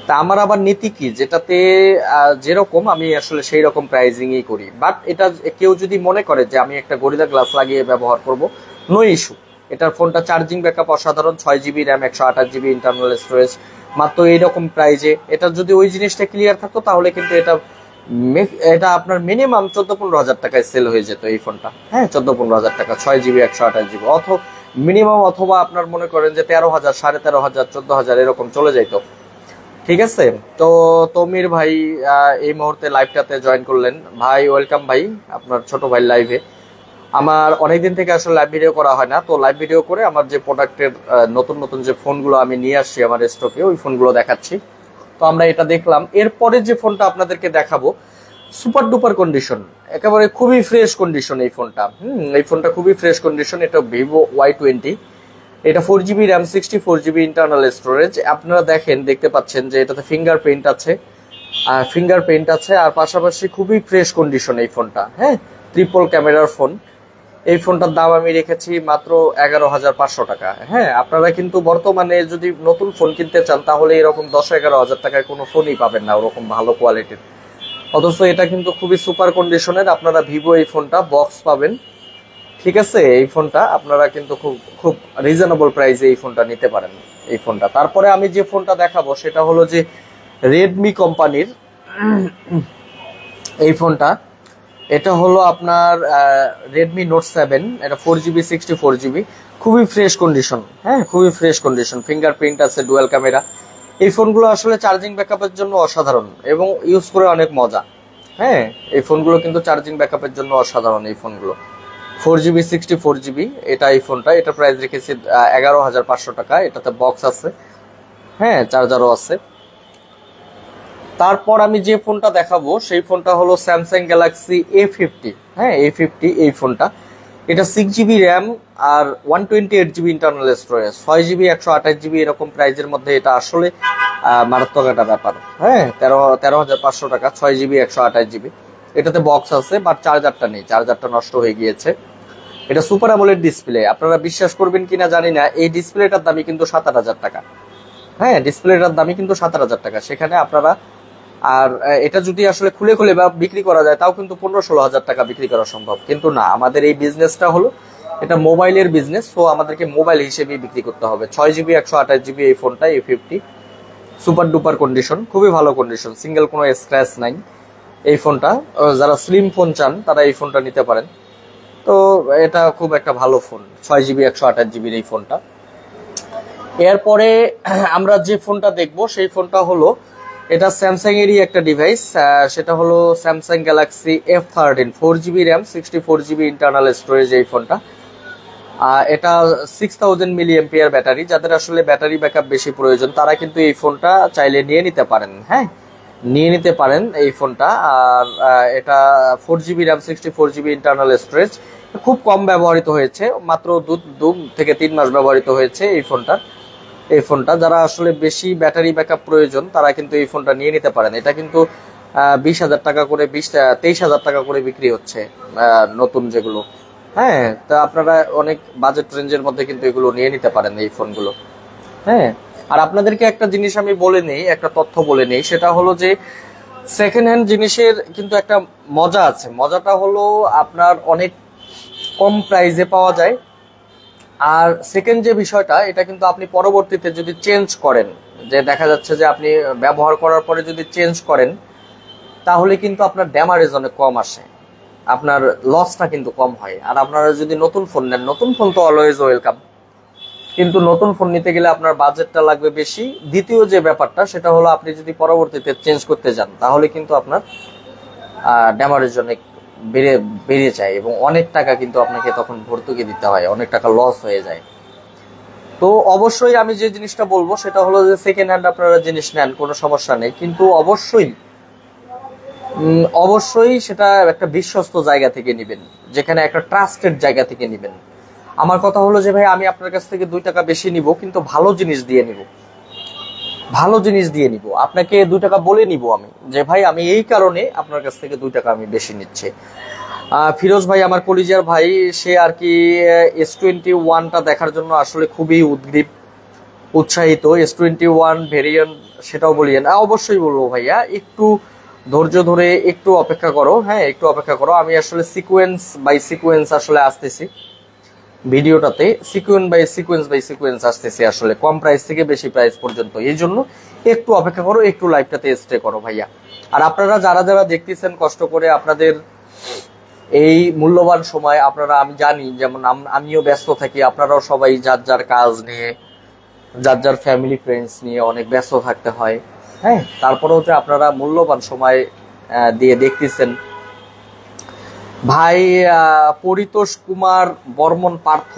তা আমার আবার নীতি কি, যেটাতে যেরকম আমি আসলে সেই রকম প্রাইজিংই করি। বাট এটা কেউ যদি মনে করে যে আমি একটা গরিলা গ্লাস লাগিয়ে ব্যবহার করব, নো ইস্যু। এটার ফোনটা চার্জিং ব্যাকআপ অসাধারণ, 6GB RAM, 128GB internal storage, মাত্র এইরকম প্রাইজে। এটা যদি ওই জিনিসটা ক্লিয়ার থাকতো তাহলে কিন্তু এটা আপনার মিনিমাম 14-15 হাজার টাকায় সেল হয়ে যেত এই ফোনটা। হ্যাঁ, 14-15 হাজার টাকা, 6GB 128GB, মিনিমাম, অথবা আপনার মনে করেন যে 13,000, 13,500, 14,000 এরকম চলে যাইতো। ঠিক আছে। তো তমির ভাই এই মুহূর্তে লাইভটাতে জয়েন করলেন, ভাই ওয়েলকাম ভাই, আপনার ছোট ভাই লাইভে। আমার অনেকদিন থেকে আসলে লাইভ ভিডিও করা হয় না, তো লাইভ ভিডিও করে আমার যে প্রোডাক্টের নতুন নতুন যে ফোনগুলো আমি নিয়ে আসছি আমার স্টকে, ওই ফোনগুলো দেখাচ্ছি। তো আমরা এটা দেখলাম। এরপরে যে ফোনটা আপনাদেরকে দেখাবো, সুপার ডুপার কন্ডিশন, একেবারে খুবই ফ্রেশ কন্ডিশন এই ফোনটা। এই ফোনটা খুবই ফ্রেশ কন্ডিশন। এটা ভিভো Y20। এটা 4GB RAM, 64GB internal storage. আপনারা দেখতে পাচ্ছেন যে এটাতে ফিঙ্গারপ্রিন্ট আছে, আর পাশাপাশি খুবই ফ্রেশ কন্ডিশন এই ফোনটা। হ্যাঁ, ট্রিপল ক্যামেরার ফোন। এই ফোনটার দাম আমি রেখেছি মাত্র 11,500 টাকা। হ্যাঁ, আপনারা কিন্তু বর্তমানে যদি নতুন ফোন কিনতে চান তাহলে এরকম 10-11 হাজার টাকায় কোনো ফোনই পাবেন না ওরকম ভালো কোয়ালিটির। অথচ এটা কিন্তু খুবই সুপার কন্ডিশনের। আপনারা ভিভো এই ফোনটা বক্স পাবেন। ঠিক আছে, এই ফোনটা আপনারা কিন্তু খুব রিজনেবল প্রাইসে এই ফোনটা নিতে পারেন এই ফোনটা। তারপরে আমি যে ফোনটা দেখাবো সেটা হলো যে রেডমি কোম্পানির এই ফোনটা। এটা হলো আপনার রেডমি নোট 7। এটা 4GB 64GB, খুবই ফ্রেশ কন্ডিশন। হ্যাঁ, খুবই ফ্রেশ কন্ডিশন, ফিঙ্গারপ্রিন্ট আছে, ডুয়াল ক্যামেরা। এই ফোনগুলো আসলে চার্জিং ব্যাকআপের জন্য অসাধারণ এবং ইউজ করে অনেক মজা। হ্যাঁ, এই ফোনগুলো কিন্তু চার্জিং ব্যাকআপের জন্য অসাধারণ এই ফোনগুলো। 4GB 64GB এটা এই ফোনটা। এটা প্রাইস রেখেছি 11,500 টাকা। এটাতে বক্স আছে, হ্যাঁ, চার্জারও আছে। তারপর আমি যে ফোনটা দেখাবো সেই ফোনটা হলো স্যামসাং গ্যালাক্সি A50। হ্যাঁ, A50 এই ফোনটা। এটা 6GB র্যাম আর 128GB internal storage, 6GB 128GB এরকম প্রাইজের মধ্যে এটা আসলে মারাত্মক একটা ব্যাপার। হ্যাঁ, 13,500 টাকা, 6GB 128GB। এটাতে বক্স আছে, বাট চার্জারটা নেই, চার্জারটা নষ্ট হয়ে গিয়েছে। এটা সুপার অ্যামোলেড ডিসপ্লে। আপনারা বিশ্বাস করবেন কিনা জানি না, এই ডিসপ্লেটার দামই কিন্তু 7,000 টাকা। হ্যাঁ, ডিসপ্লেটার দামই কিন্তু 7,000 টাকা। সেখানে আপনারা, আর এটা যদি আসলে খুলে খুলে বা বিক্রি করা যায় তাও কিন্তু 15-16 হাজার টাকা বিক্রি করা সম্ভব। কিন্তু না, আমাদের এই বিজনেসটা হলো এটা মোবাইলের বিজনেস, তো আমাদেরকে মোবাইল হিসেবেই বিক্রি করতে হবে। 6GB 128GB এই ফোনটা A50, সুপার ডুপার কন্ডিশন, খুবই ভালো কন্ডিশন, সিঙ্গেল কোনো স্ক্র্যাচ নাই এই ফোনটা। যারা স্লিম ফোন চান তারা এই ফোনটা নিতে পারেন। তো এটা খুব একটা ভালো ফোন, 6GB 128GB এই ফোনটা। এরপরে আমরা যে ফোনটা দেখব সেই ফোনটা হলো, এটা স্যামসাং এরই একটা ডিভাইস, সেটা হলো Samsung Galaxy F13, 4GB RAM, 64GB internal storage. এই ফোনটা এটা 6000 mAh ব্যাটারি। যাদের আসলে ব্যাটারি ব্যাকআপ বেশি প্রয়োজন তারা কিন্তু এই ফোনটা চাইলে নিয়ে নিতে পারেন। হ্যাঁ, নিয়ে নিতে পারেন এই ফোনটা। আর এটা 4GB RAM, 64GB internal storage. খুব কম ব্যবহৃত হয়েছে, মাত্র 2 থেকে 3 মাস ব্যবহৃত হয়েছে এই ফোনটা। যারা আসলে বেশি ব্যাটারি ব্যাকআপ প্রয়োজন তারা কিন্তু এই ফোনটা নিয়ে নিতে পারেন। এটা কিন্তু 20,000 টাকা করে, 23,000 টাকা করে বিক্রি হচ্ছে নতুন যেগুলো। হ্যাঁ, তা আপনারা অনেক বাজেট রেঞ্জের মধ্যে কিন্তু এগুলো নিয়ে নিতে পারেন এই ফোনগুলো। হ্যাঁ, আর আপনাদেরকে একটা জিনিস আমি বলে নেই, একটা তথ্য বলে নেই, সেটা হলো যে সেকেন্ড হ্যান্ড জিনিসের কিন্তু একটা মজা আছে। মজাটা হলো আপনার অনেক কম প্রাইসে পাওয়া যায়। আর সেকেন্ড যে বিষয়টা, এটা কিন্তু আপনি পরবর্তীতে যদি চেঞ্জ করেন, যে দেখা যাচ্ছে যে আপনি ব্যবহার করার পরে যদি চেঞ্জ করেন তাহলে কিন্তু আপনার ড্যামারেজ অনেক কম আসে, আপনার লসটা কিন্তু কম হয়। আর আপনারা যদি নতুন ফোন নেন, নতুন ফোন তো অলওয়েজ ওয়েলকাম, কিন্তু নতুন ফোন নিতে গেলে আপনার বাজেটটা লাগবে বেশি। দ্বিতীয় যে ব্যাপারটা সেটা হলো আপনি যদি পরবর্তীতে চেঞ্জ করতে যান তাহলে কিন্তু আপনার ড্যামারেজ অনেক বেড়ে যায় এবং অনেক টাকা কিন্তু আপনাকে তখন ভর্তুকি দিতে হয়, অনেক টাকা লস হয়ে যায়। তো অবশ্যই আমি যে জিনিসটা বলবো সেটা হলো যে সেকেন্ড হ্যান্ড আপনারা জিনিস নেন, কোনো সমস্যা নেই, কিন্তু অবশ্যই সেটা একটা বিশ্বস্ত জায়গা থেকে নেবেন, যেখানে একটা ট্রাস্টেড জায়গা থেকে নেবেন। আমার কথা হলো যে ভাই আমি আপনার কাছ থেকে 2 টাকা বেশি নিব, কিন্তু ভালো জিনিস দিয়ে নিব, ভালো জিনিস দিয়ে নিব। আপনাকে 2 টাকা বলে নিব আমি যে ভাই আমি এই কারণে আপনার কাছ থেকে 2 টাকা আমি বেশি নিচ্ছি। ফিরোজ ভাই আমার কলিজার ভাই, সে আর কি S21টা দেখার জন্য আসলে খুবই উৎসাহিত। S21 ভেরিয়েন্ট সেটাও বলিয়েন, অবশ্যই বলবো ভাইয়া, একটু ধৈর্য ধরে একটু অপেক্ষা করো। হ্যাঁ, একটু অপেক্ষা করো। আমি আসলে সিকোয়েন্স বাই সিকোয়েন্স আসলে আসতেছি ভিডিওটাতে, সিকোয়েন্স বাই সিকোয়েন্স আসতেছি আসলে, কম প্রাইস থেকে বেশি প্রাইস পর্যন্ত। এই জন্য একটু অপেক্ষা করো, একটু লাইভটাতে স্টে করো ভাইয়া। আর আপনারা যারা যারা দেখতেছেন কষ্ট করে, আপনাদের এই মূল্যবান সময় আপনারা, আমি জানি যেমন আমিও ব্যস্ত থাকি, আপনারাও সবাই যার যার কাজ নিয়ে, যার যার ফ্যামিলি ফ্রেন্ডস নিয়ে অনেক ব্যস্ত থাকতে হয়। হ্যাঁ, তারপরেও যে আপনারা মূল্যবান সময় দিয়ে দেখতেছেন। ভাই পরিতোষ কুমার বর্মন পার্থ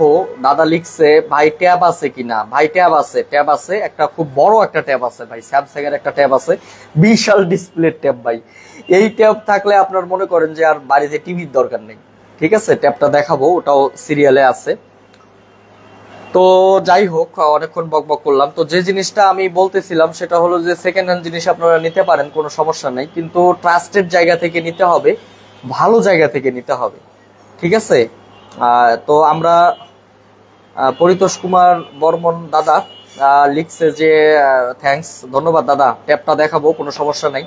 দাদা লিখছে ভাই ট্যাব আছে কিনা। ভাই ট্যাব আছে, একটা খুব বড় একটা ট্যাব আছে ভাই, স্যামসাং এর একটা ট্যাব আছে, বিশাল ডিসপ্লে ট্যাব ভাই। এই ট্যাব থাকলে আপনার মনে করেন যে আর বাড়িতে টিভির দরকার নেই। ঠিক আছে, ট্যাবটা দেখাবো, ওটাও সিরিয়ালে আছে। তো যাই হোক, অনেকক্ষণ বকবক করলাম। তো যে জিনিসটা আমি বলতেছিলাম সেটা হলো যে সেকেন্ড হ্যান্ড জিনিস আপনারা নিতে পারেন, কোনো সমস্যা নেই, কিন্তু ট্রাস্টেড জায়গা থেকে নিতে হবে, ভালো জায়গা থেকে নিতে হবে। ঠিক আছে, তো আমরা পরিতোষ কুমার বর্মন দাদা লিখছে যে থ্যাঙ্কস, ধন্যবাদ দাদা, ট্যাবটা দেখাবো, কোনো সমস্যা নাই।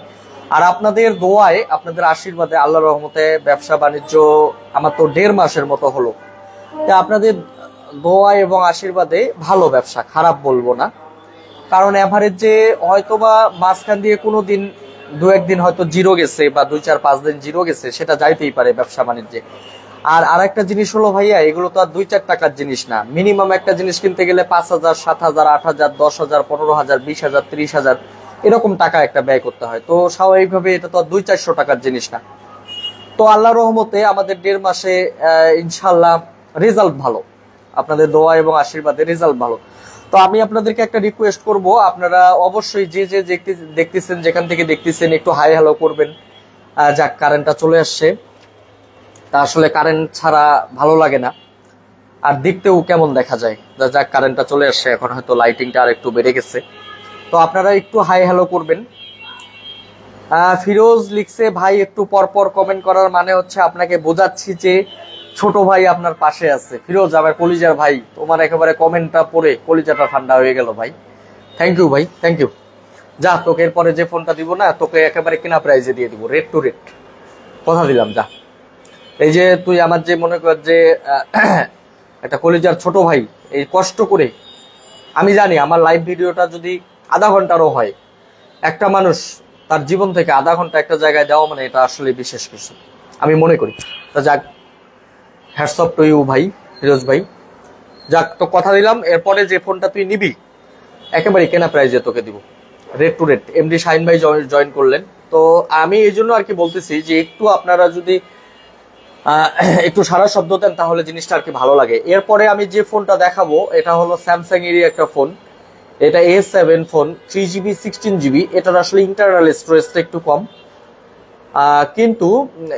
আর আপনাদের দোয়ায়, আপনাদের আশীর্বাদে, আল্লাহর রহমতে ব্যবসা বাণিজ্য আমার তো 1.5 মাসের মতো হলো। তা আপনাদের দোয়া এবং আশীর্বাদে ভালো ব্যবসা, খারাপ বলবো না। কারণ এভারেজে হয়তোবা মাঝখান দিয়ে কোনো দিন 2-1 দিন হয়তো জিরো গেছে, বা 2-4-5 দিন জিরো গেছে, সেটা যাইতেই পারে ব্যবসা বাণিজ্যে। আর আরেকটা জিনিস হলো ভাইয়া, এগুলো তো আর 2-4 টাকার জিনিস না। মিনিমাম একটা জিনিস কিনতে গেলে 5,000, 7,000, 8,000, 10,000, 15,000, 20,000, 30,000 এরকম টাকা একটা ব্যয় করতে হয়। তো স্বাভাবিকভাবে এটা তো আর 200-400 টাকার জিনিস না। তো আল্লাহর রহমতে আমাদের 1.5 মাসে ইনশাল্লাহ রেজাল্ট ভালো, আপনাদের দোয়া এবং আশীর্বাদে রেজাল্ট ভালো। তো আমি আপনাদেরকে একটা রিকোয়েস্ট করব, আপনারা অবশ্যই যে যে দেখতেছেন, যেখান থেকে দেখতেছেন, একটু হাই হ্যালো করবেন। যাক, কারেন্টটা চলে আসছে, তা আসলে কারেন্ট ছাড়া ভালো লাগে না, আর দেখতেও কেমন দেখা যায়। যাক, কারেন্টটা চলে আসছে, এখন হয়তো লাইটিংটা আর একটু বেড়ে গেছে। তো আপনারা একটু হাই হ্যালো করবেন। ফিরোজ লিখছে ভাই একটু পরপর কমেন্ট করার মানে হচ্ছে আপনাকে বোঝাচ্ছি যে ছোট ভাই আপনার পাশে আছে। ফিরোজ আমার কলিজার ভাই, তোমার একেবারে কমেন্টটা পড়ে কলিজাটা ঠান্ডা হয়ে গেল ভাই। থ্যাংক ইউ ভাই, থ্যাংক ইউ। যা, তোকে এরপরে যে ফোনটা দিব না, তোকে একেবারে কিনা প্রাইজে দিয়ে দিব, রেট টু রেট, কথা দিলাম। যা, এই যে তুই আমার যে মনে কর যে একটা কলিজার ছোট ভাই, এই কষ্ট করে, আমি জানি আমার লাইভ ভিডিওটা যদি আধা ঘন্টারও হয়, একটা মানুষ তার জীবন থেকে আধা ঘন্টা একটা জায়গায় দেওয়া মানে এটা আসলে বিশেষ কিছু আমি মনে করি। তা যাক, হ্যাটস অফ টু ইউ ভাই, ফিরোজ ভাই। যাক, তো কথা দিলাম এরপরে যে ফোনটা তুই নিবি একেবারে কেনা প্রাইজে তোকে দিব, rate to rate. MD Shahin ভাই জয়েন করলেন, তো আমি এই জন্য আর কি বলতেছি যে একটু আপনারা যদি একটু সারা শব্দ দেন তাহলে জিনিসটা আর কি ভালো লাগে। এরপরে আমি যে ফোনটা দেখাবো এটা হলো স্যামসাং এরই একটা ফোন, এটা A7 ফোন, 3GB 16GB। এটার আসলে ইন্টারনাল স্টোরেজটা একটু কম, কিন্তু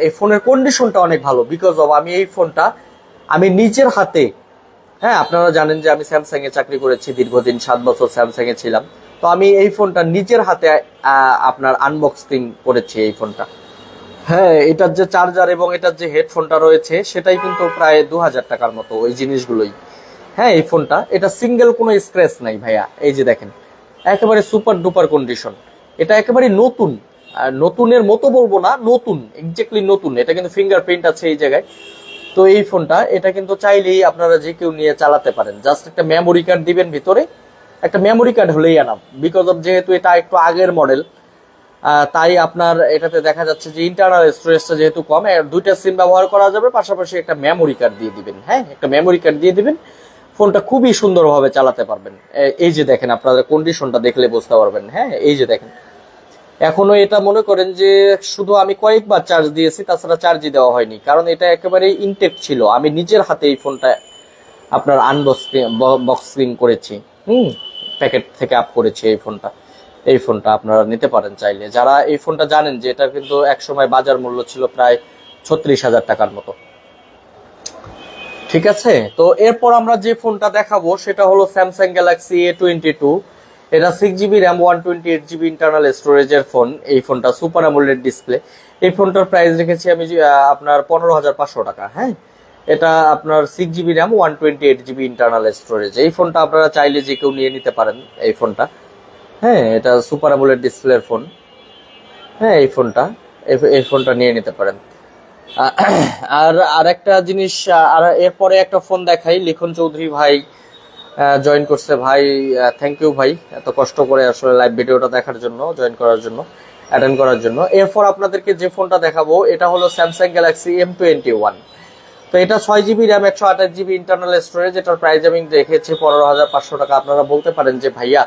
এই ফোনের কন্ডিশনটা অনেক ভালো। বিকজ অফ আমি এই ফোনটা আমি নিজের হাতে, হ্যাঁ আপনারা জানেন যে আমি স্যামসাং এ চাকরি করেছি দীর্ঘদিন, 7 বছর স্যামসাং এ ছিলাম। তো আমি এই ফোনটা নিজের হাতে আপনার আনবক্সিং করেছি এই ফোনটা। হ্যাঁ, এটার যে চার্জার এবং এটার যে হেডফোনটা রয়েছে সেটাই কিন্তু প্রায় 2000 টাকার মতো, ওই জিনিসগুলোই। হ্যাঁ, এই ফোনটা এটা সিঙ্গেল কোনো স্ক্র্যাচ নাই ভাইয়া, এই যে দেখেন একেবারে সুপার ডুপার কন্ডিশন। এটা একেবারে নতুন, নতুনের মতো বলবো না, নতুন, এক্স্যাক্টলি নতুন। এটা কিন্তু ফিঙ্গারপ্রিন্ট আছে এই জায়গায়। তো এই ফোনটা এটা কিন্তু চাইলেই আপনারা যে কেউ নিয়ে চালাতে পারেন। জাস্ট একটা মেমোরি কার্ড দিবেন ভিতরে, একটা মেমোরি কার্ড হলেই আনাম। বিকজ অফ যেহেতু এটা একটু আগের মডেল, তাই আপনার এটাতে দেখা যাচ্ছে যে ইন্টারনাল স্টোরেজটা যেহেতু কম, দুইটা সিম ব্যবহার করা যাবে, পাশাপাশি একটা মেমোরি কার্ড দিয়ে দিবেন। হ্যাঁ, একটা মেমোরি কার্ড দিয়ে দিবেন, ফোনটা খুবই সুন্দরভাবে চালাতে পারবেন। এই যে দেখেন, আপনাদের কন্ডিশনটা দেখলে বুঝতে পারবেন। হ্যাঁ, এই যে দেখেন, এখনো এটা মনে করেন যে শুধু আমি কয়েকবার চার্জ দিয়েছি, তাছাড়া চার্জই দেওয়া হয়নি, কারণ এটা একেবারে ইনটেক্ট ছিল। আমি নিজের হাতে এই ফোনটা আপনার বক্সিং করেছি, প্যাকেট থেকে আপ করেছি এই ফোনটা। এই ফোনটা আপনারা নিতে পারেন চাইলে, যারা এই ফোনটা জানেন যে এটা কিন্তু একসময় বাজার মূল্য ছিল প্রায় 36,000 টাকার মতো। ঠিক আছে, তো এরপর আমরা যে ফোনটা দেখাবো সেটা হলো স্যামসাং গ্যালাক্সি A22। এটা 6GB র্যাম, 128GB ইন্টারনাল স্টোরেজের ফোন। এই ফোনটা সুপার অ্যামোলেড ডিসপ্লে। এই ফোনটার প্রাইস রেখেছি আমি আপনার 15,500 টাকা। হ্যাঁ, এটা আপনার 6GB RAM, 128GB internal storage. এই ফোনটা আপনারা চাইলে যে কেউ নিয়ে নিতে পারেন এই ফোনটা। হ্যাঁ, এটা সুপার অ্যামোলেড ডিসপ্লের ফোন। হ্যাঁ, এই ফোনটা নিয়ে নিতে পারেন। আর একটা জিনিস, আর এরপরে একটা ফোন দেখাই। লিখন চৌধুরী ভাই জয়েন করছে। ভাই থ্যাংক ইউ ভাই, এত কষ্ট করে আসলে লাইভ ভিডিওটা দেখার জন্য, জয়েন করার জন্য, অ্যাটেন্ড করার জন্য। এরপর আপনাদেরকে যে ফোনটা দেখাবো এটা হলো স্যামসাং গ্যালাক্সি M21। তো এটা 6GB RAM, 128GB internal storage. এটার প্রাইস আমি রেখেছি 15,500 টাকা। আপনারা বলতে পারেন যে ভাইয়া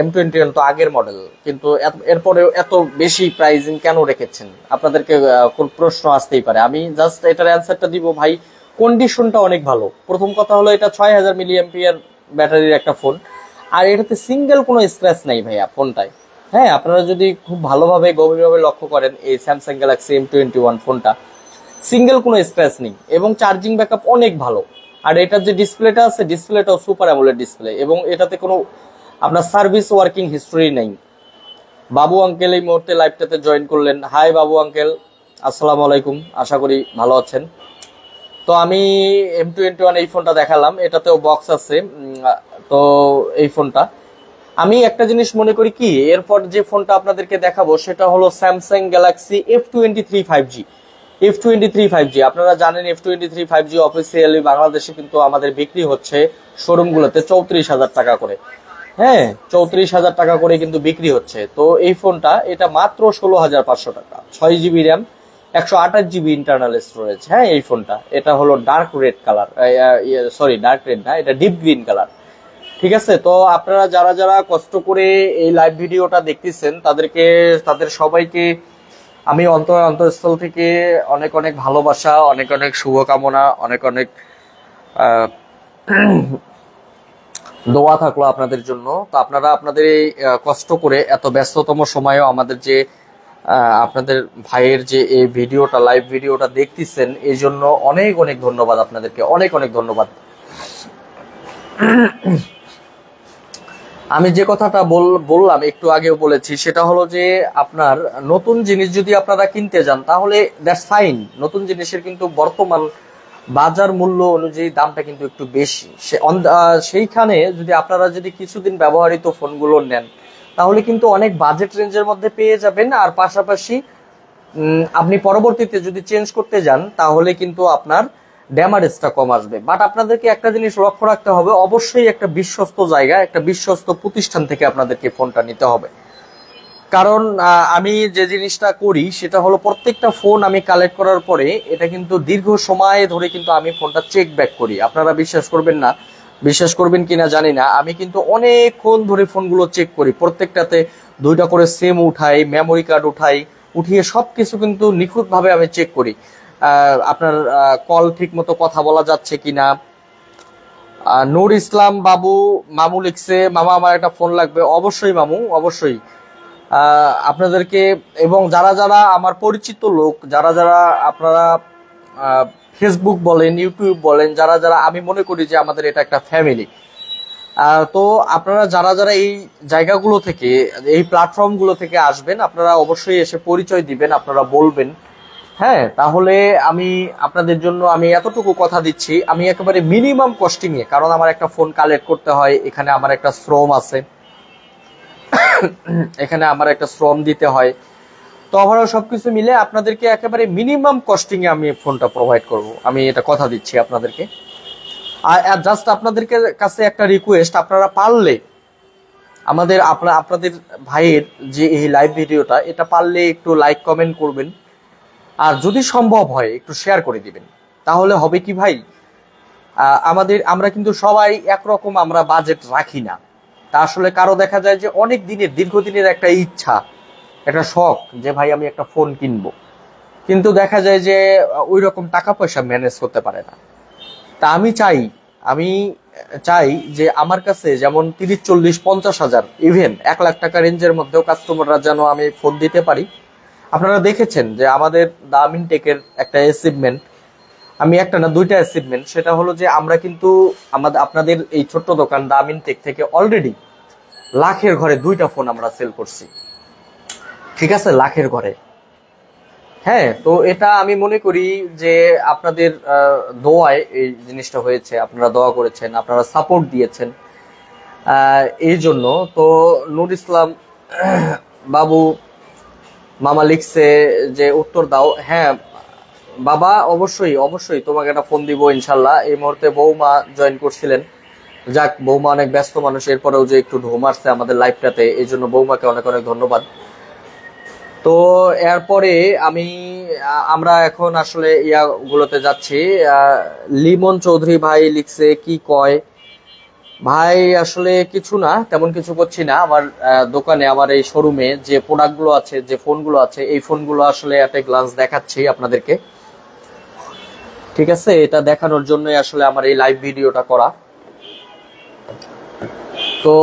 M21 তো আগের মডেল, কিন্তু এরপরেও এত বেশি প্রাইসিং কেন রেখেছেন? আপনাদেরকে কোন প্রশ্ন আসতেই পারে। আমি জাস্ট এটার অ্যান্সারটা দিব ভাই, কন্ডিশনটা অনেক ভালো। প্রথম কথা হলো এটা 6000 মিলিঅ্যাম্পিয়ার ব্যাটারির একটা ফোন, আর এটাতে সিঙ্গেল কোনো স্ক্র্যাচ নাই ভাইয়া ফোনটায়। হ্যাঁ, আপনারা যদি খুব ভালোভাবে গভীরভাবে লক্ষ্য করেন এই স্যামসাং গ্যালাক্সি M21 ফোনটা সিঙ্গেল কোনো স্ক্র্যাচ নেই, এবং চার্জিং ব্যাকআপ অনেক ভালো। আর এটার যে ডিসপ্লেটা আছে, ডিসপ্লেটাও সুপার অ্যামোলেড ডিসপ্লে, এবং এটাতে কোনো আপনার সার্ভিস ওয়ার্কিং হিস্টরি নেই। বাবু আঙ্কেল এই মুহূর্তে লাইভটাতে জয়েন করলেন। হাই বাবু আঙ্কেল, আসসালামু আলাইকুম, আশা করি ভালো আছেন। তো আমি M21 এই ফোনটা দেখালাম, এটাতেও বক্স আছে। তো এই ফোনটা আমি একটা জিনিস মনে করি কি, এরপর যে ফোনটা আপনাদেরকে দেখাবো সেটা হলো Samsung Galaxy F23 5G। F23 5G আপনারা জানেন, F23 5G অফিসিয়ালি বাংলাদেশে কিন্তু আমাদের বিক্রি হচ্ছে শোরুমগুলোতে 34,000 টাকা করে। হ্যাঁ, 34,000 টাকা করে কিন্তু বিক্রি হচ্ছে। তো এই ফোনটা এটা মাত্র 16,500 টাকা, 6GB RAM, 128GB internal storage. হ্যাঁ, এই ফোনটা এটা হলো dark red colour, sorry dark red না, এটা ডিপ গ্রিন কালার। ঠিক আছে, তো আপনারা যারা যারা কষ্ট করে এই লাইভ ভিডিওটা দেখতেছেন তাদের সবাইকে আমি অন্তঃস্থল থেকে অনেক অনেক ভালোবাসা, অনেক অনেক শুভকামনা, অনেক অনেক দোয়া থাকলো আপনাদের জন্য। তো আপনারা আপনাদের এই কষ্ট করে এত ব্যস্ততম সময়েও আমাদের যে আপনাদের ভাইয়ের যে এই ভিডিওটা, লাইভ ভিডিওটা দেখতেছেন, এই জন্য অনেক অনেক ধন্যবাদ আপনাদেরকে, অনেক অনেক ধন্যবাদ। আমি যে কথাটা বললাম একটু আগেও বলেছি, সেটা হলো যে আপনার নতুন জিনিস যদি আপনারা কিনতে যান তাহলে দ্যাটস ফাইন। নতুন জিনিসের কিন্তু বর্তমান বাজার মূল্য অনুযায়ী দামটা কিন্তু একটু বেশি। সেইখানে যদি আপনারা যদি কিছুদিন ব্যবহৃত ফোনগুলো নেন তাহলে কিন্তু অনেক বাজেট রেঞ্জের মধ্যে পেয়ে যাবেন। আর পাশাপাশি আপনি পরবর্তীতে যদি চেঞ্জ করতে যান তাহলে কিন্তু আপনার ড্যামারেজটা কম আসবে। বাট আপনাদেরকে একটা জিনিস লক্ষ্য রাখতে হবে, অবশ্যই একটা বিশ্বস্ত জায়গা, একটা বিশ্বস্ত প্রতিষ্ঠান থেকে আপনাদেরকে ফোনটা নিতে হবে। কারণ আমি যে জিনিসটা করি সেটা হলো প্রত্যেকটা ফোন আমি কালেক্ট করার পরে এটা কিন্তু দীর্ঘ সময় ধরে কিন্তু আমি ফোনটা চেক ব্যাক করি। আপনারা বিশ্বাস করবেন না, বিশ্বাস করবেন কিনা জানি না, আমি কিন্তু অনেকক্ষণ ধরে ফোনগুলো চেক করি, প্রত্যেকটাতে 2টা করে সিম উঠাই, মেমোরি কার্ড উঠিয়ে সবকিছু কিন্তু নিখুঁতভাবে আমি চেক করি। আপনার কল ঠিক মতো কথা বলা যাচ্ছে কিনা। নূর ইসলাম বাবু মামু লিখছে, মামা আমার একটা ফোন লাগবে। অবশ্যই মামু, অবশ্যই আপনাদেরকে, এবং যারা যারা আমার পরিচিত লোক, যারা যারা আপনারা ফেসবুক বলেন, ইউটিউব বলেন, যারা যারা, আমি মনে করি যে আমাদের এটা একটা ফ্যামিলি। তো আপনারা যারা যারা এই জায়গাগুলো থেকে, এই প্ল্যাটফর্মগুলো থেকে আসবেন, আপনারা অবশ্যই এসে পরিচয় দিবেন, আপনারা বলবেন। হ্যাঁ, তাহলে আমি আপনাদের জন্য আমি এতটুকু কথা দিচ্ছি, আমি একেবারে মিনিমাম কস্টিং এ, কারণ আমার একটা ফোন কালেক্ট করতে হয়, এখানে আমার একটা শ্রম আছে, এখানে আমার একটা শ্রম দিতে হয়। তো ওভারঅল সবকিছু মিলে আপনাদেরকে একেবারে মিনিমাম কস্টিং এ আমি ফোনটা প্রোভাইড করব, আমি এটা কথা দিচ্ছি আপনাদেরকে। আর জাস্ট আপনাদের কাছে একটা রিকোয়েস্ট, আপনারা পারলে আমাদের আপনাদের ভাইয়ের যে এই লাইভ ভিডিওটা, এটা পারলে একটু লাইক কমেন্ট করবেন, আর যদি সম্ভব হয় একটু শেয়ার করে দিবেন। তাহলে হবে কি ভাই, আমরা কিন্তু সবাই একরকম আমরা বাজেট রাখি না। তা আসলে কারো দেখা যায় যে অনেক দিনের, দীর্ঘদিনের একটা ইচ্ছা, একটা শখ যে ভাই আমি একটা ফোন কিনবো, কিন্তু দেখা যায় যে ওই রকম টাকা পয়সা ম্যানেজ করতে পারে না। তা আমি চাই যে আমার কাছে যেমন 30, 40, 50 হাজার, ইভেন 1 লাখ টাকা রেঞ্জের মধ্যেও কাস্টমাররা যেন আমি ফোন দিতে পারি। আপনারা দেখেছেন যে আমাদের দা আমিন টেকের একটা অ্যাচিভমেন্ট, আমি একটা না 2টা অ্যাচিভমেন্ট, সেটা হলো যে আমরা কিন্তু আপনাদের এই ছোট্ট দোকান দা আমিন টেক থেকে অলরেডি লাখের ঘরে 2টা ফোন আমরা সেল করছি। ঠিক আছে, লাখের ঘরে। হ্যাঁ, তো এটা আমি মনে করি যে আপনাদের দোয়ায় এই জিনিসটা হয়েছে, আপনারা দোয়া করেছেন, আপনারা সাপোর্ট দিয়েছেন, এই জন্য। তো নূর ইসলাম বাবু মামা লিখছে যে উত্তর দাও। হ্যাঁ বাবা, অবশ্যই অবশ্যই তোমাকে একটা ফোন দিব ইনশাল্লাহ। এই মুহূর্তে বৌমা জয়েন করছিলেন, যাক বৌমা অনেক ব্যস্ত মানুষ, এরপরেও যে একটু ঢো মারছে আমাদের লাইভটাতে, এই জন্য বৌমাকে অনেক অনেক ধন্যবাদ। তো এরপরে আমরা এখন আসলে গুলোতে যাচ্ছি। লিমন চৌধুরী ভাই লিখছে, কি কয় ভাই, আসলে কিছু না, তেমন কিছু করছি না। আমার দোকানে, আমার এই শোরুমে যে প্রোডাক্টগুলো আছে, যে ফোনগুলো আছে, এই ফোনগুলো আসলে এট এ গ্লান্স দেখাচ্ছি আপনাদেরকে। ঠিক আছে, এটা দেখানোর জন্যই আসলে আমার এই লাইভ ভিডিওটা করা। তো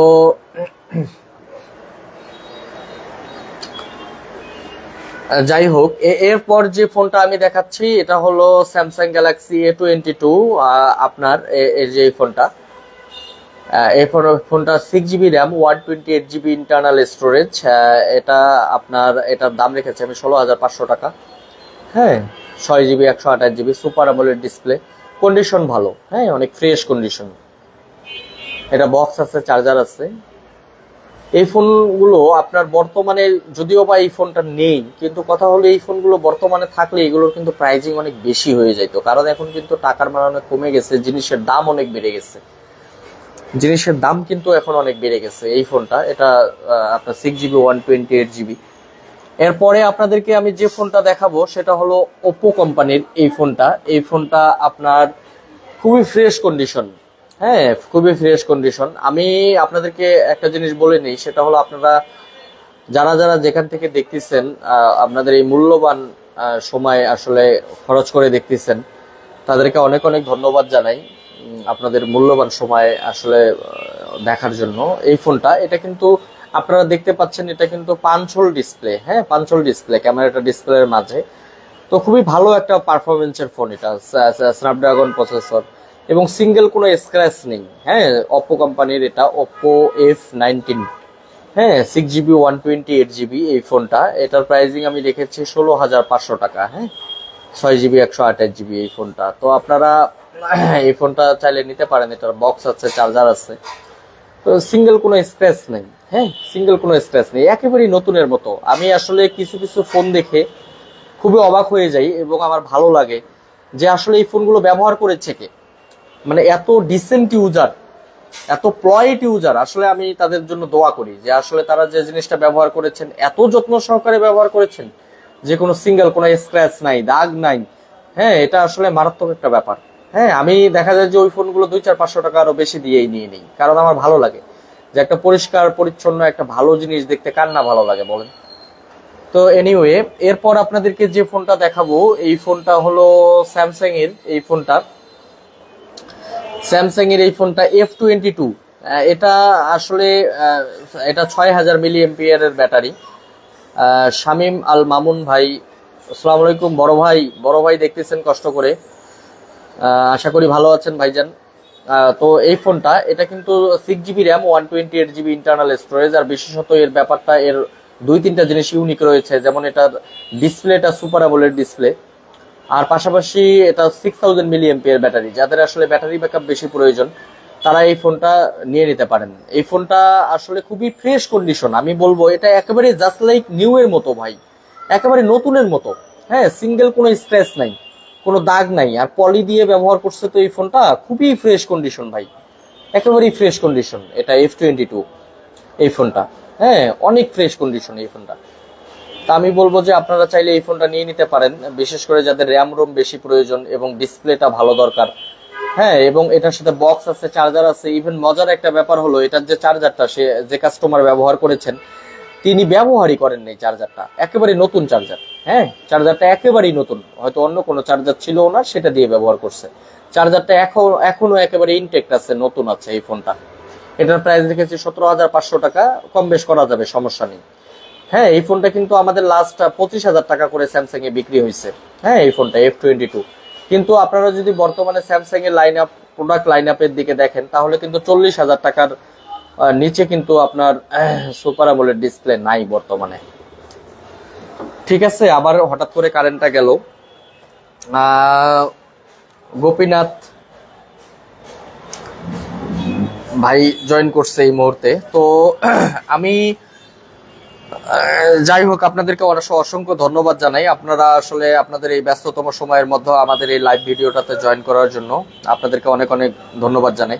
যাই হোক, এরপর যে ফোনটা আমি দেখাচ্ছি এটা হলো স্যামসাং গ্যালাক্সি A22। আপনার এই যে ফোনটা, এই ফোনটা 6GB RAM, 128GB internal storage. এটা আপনার, এটার দাম রেখেছি আমি 16,500 টাকা। হ্যাঁ, 6GB 128GB super AMOLED display, condition ভালো, হ্যাঁ অনেক ফ্রেশ কন্ডিশন। এটা বক্স আছে, চার্জার আছে। এই ফোনগুলো আপনার বর্তমানে, যদিও বা এই ফোনটা নেই, কিন্তু কথা হলো এই ফোনগুলো বর্তমানে থাকলে এগুলোর কিন্তু প্রাইজিং অনেক বেশি হয়ে যেত, কারণ এখন কিন্তু টাকার মান অনেক কমে গেছে, জিনিসের দাম অনেক বেড়ে গেছে, জিনিসের দাম কিন্তু এখন অনেক বেড়ে গেছে। এই ফোনটা, এটা আপনার 6GB 128GB। এরপরে আপনাদেরকে আমি যে ফোনটা দেখাবো সেটা হলো ওপ্পো কোম্পানির এই ফোনটা। এই ফোনটা আপনার খুবই ফ্রেশ কন্ডিশন, হ্যাঁ খুবই ফ্রেশ কন্ডিশন। আমি আপনাদেরকে একটা জিনিস বলে নিই, সেটা হলো আপনারা যারা যারা যেখান থেকে দেখতেছেন, আপনাদের এই মূল্যবান সময় আসলে খরচ করে দেখতেছেন, তাদেরকে অনেক অনেক ধন্যবাদ জানাই আপনাদের মূল্যবান সময় আসলে দেখার জন্য। এই ফোনটা, এটা কিন্তু আপনারা দেখতে পাচ্ছেন, এটা কিন্তু পাঞ্চহোল ডিসপ্লে, হ্যাঁ পাঞ্চহোল ডিসপ্লে, ক্যামেরাটা ডিসপ্লের মাঝে। তো খুবই ভালো একটা পারফরমেন্সের ফোন, এটা স্ন্যাপড্রাগন প্রসেসর, এবং সিঙ্গেল কোনো স্ক্র্যাচ নেই। হ্যাঁ, ওপ্পো কোম্পানির এটা, ওপ্পো F19, হ্যাঁ 6GB 128GB এই ফোনটা। এটার প্রাইসিং আমি রেখেছি 16,500 টাকা। হ্যাঁ, 6GB 128GB এই ফোনটা। তো আপনারা এই ফোনটা চাইলে নিতে পারেন, এটার বক্স আছে, চার্জার আছে, তো সিঙ্গেল কোনো স্ক্র্যাচ নেই। হ্যাঁ, সিঙ্গেল কোনো স্ক্র্যাচ নেই, একেবারেই নতুনের মতো। আমি আসলে কিছু কিছু ফোন দেখে খুবই অবাক হয়ে যাই, এবং আমার ভালো লাগে যে আসলে এই ফোনগুলো ব্যবহার করেছে কে, মানে এত ডিসেন্ট ইউজার, এত প্লয়েড ইউজার। আসলে আমি তাদের জন্য দোয়া করি যে আসলে তারা যে জিনিসটা ব্যবহার করেছেন, এত যত্ন সহকারে ব্যবহার করেছেন, যে কোনো সিঙ্গেল কোনো স্ক্র্যাচ নাই, দাগ নাই। হ্যাঁ, এটা আসলে মারাত্মক একটা ব্যাপার। হ্যাঁ, আমি দেখা যায় যে ওই ফোনগুলো 200-500 টাকা আরো বেশি দিয়েই নিয়ে নিই, কারণ আমার ভালো লাগে যে একটা পরিষ্কার পরিচ্ছন্ন একটা ভালো জিনিস দেখতে কার না ভালো লাগে বলেন। তো এনিওয়ে, এরপর আপনাদেরকে যে ফোনটা দেখাবো এই ফোনটা হলো স্যামসাং এর এই ফোনটা F22। এটা আসলে এটা 6000 মিলি এম্পিয়ারের ব্যাটারি। শামিম আল মামুন ভাই, আসসালামু আলাইকুম। বড় ভাই দেখতেছেন কষ্ট করে, আশা করি ভালো আছেন ভাইজান। তো এই ফোনটা এটা কিন্তু 6GB RAM, 128GB internal storage. আর বিশেষত এর ব্যাপারটা, এর 2-3টা জিনিস ইউনিক রয়েছে, যেমন এটার ডিসপ্লেটা সুপার অ্যামোলেড ডিসপ্লে, আর পাশাপাশি এটা 6000 মিলি এম্পিয়ার ব্যাটারি। যাদের আসলে ব্যাটারি ব্যাকআপ বেশি প্রয়োজন তারা এই ফোনটা নিয়ে নিতে পারেন। এই ফোনটা আসলে খুবই ফ্রেশ কন্ডিশন, আমি বলবো এটা একেবারে জাস্ট লাইক নিউ এর মতো ভাই, একেবারে নতুনের মতো। হ্যাঁ, সিঙ্গেল কোনো স্ক্র্যাচ নাই, কোনো দাগ নাই, আর পলি দিয়ে ব্যবহার করছে। তো এই ফোনটা খুবই ফ্রেশ কন্ডিশন ভাই, একেবারেই ফ্রেশ কন্ডিশন এটা F22 এই ফোনটা। হ্যাঁ, অনেক ফ্রেশ কন্ডিশন এই ফোনটা। তা আমি বলবো যে আপনারা চাইলে এই ফোনটা নিয়ে নিতে পারেন, বিশেষ করে যাদের র্যাম রোম বেশি প্রয়োজন এবং ডিসপ্লেটা ভালো দরকার। হ্যাঁ, এবং এটার সাথে বক্স আছে, চার্জার আছে। ইভেন মজার একটা ব্যাপার হলো এটার যে চার্জারটা, সে যে কাস্টমার ব্যবহার করেছেন তিনি ব্যবহারই করেন নাই চার্জারটা, একেবারে নতুন চার্জার। হ্যাঁ, চার্জারটা একেবারেই নতুন, হয়তো অন্য কোনো চার্জার ছিল না সেটা দিয়ে ব্যবহার করছে। চার্জারটা এখনো একেবারে ইনটেক্ট আছে, নতুন আছে এই ফোনটা। এটার প্রাইস রেখেছি 17,500 টাকা, কম বেশ করা যাবে, সমস্যা নেই। হ্যাঁ, এই ফোনটা কিন্তু আমাদের লাস্ট 25,000 টাকা করে স্যামসাং এ বিক্রি হয়েছে। হ্যাঁ, এই ফোনটা F22। কিন্তু আপনারা যদি বর্তমানে স্যামসাং এর প্রোডাক্ট লাইন আপের দিকে দেখেন, তাহলে কিন্তু 40,000 টাকার নিচে কিন্তু আপনার সুপার অ্যামোলেড ডিসপ্লে নাই বর্তমানে। ঠিক আছে, আবার হঠাৎ করে কারেন্টটা গেল। গোপীনাথ ভাই জয়েন করছে এই মুহূর্তে। তো আমি যাই হোক, আপনাদেরকে অসংখ্য ধন্যবাদ জানাই। আপনারা আসলে আপনাদের এই ব্যস্ততম সময়ের মধ্যে আমাদের এই লাইভ ভিডিওটাতে জয়েন করার জন্য আপনাদেরকে অনেক অনেক ধন্যবাদ জানাই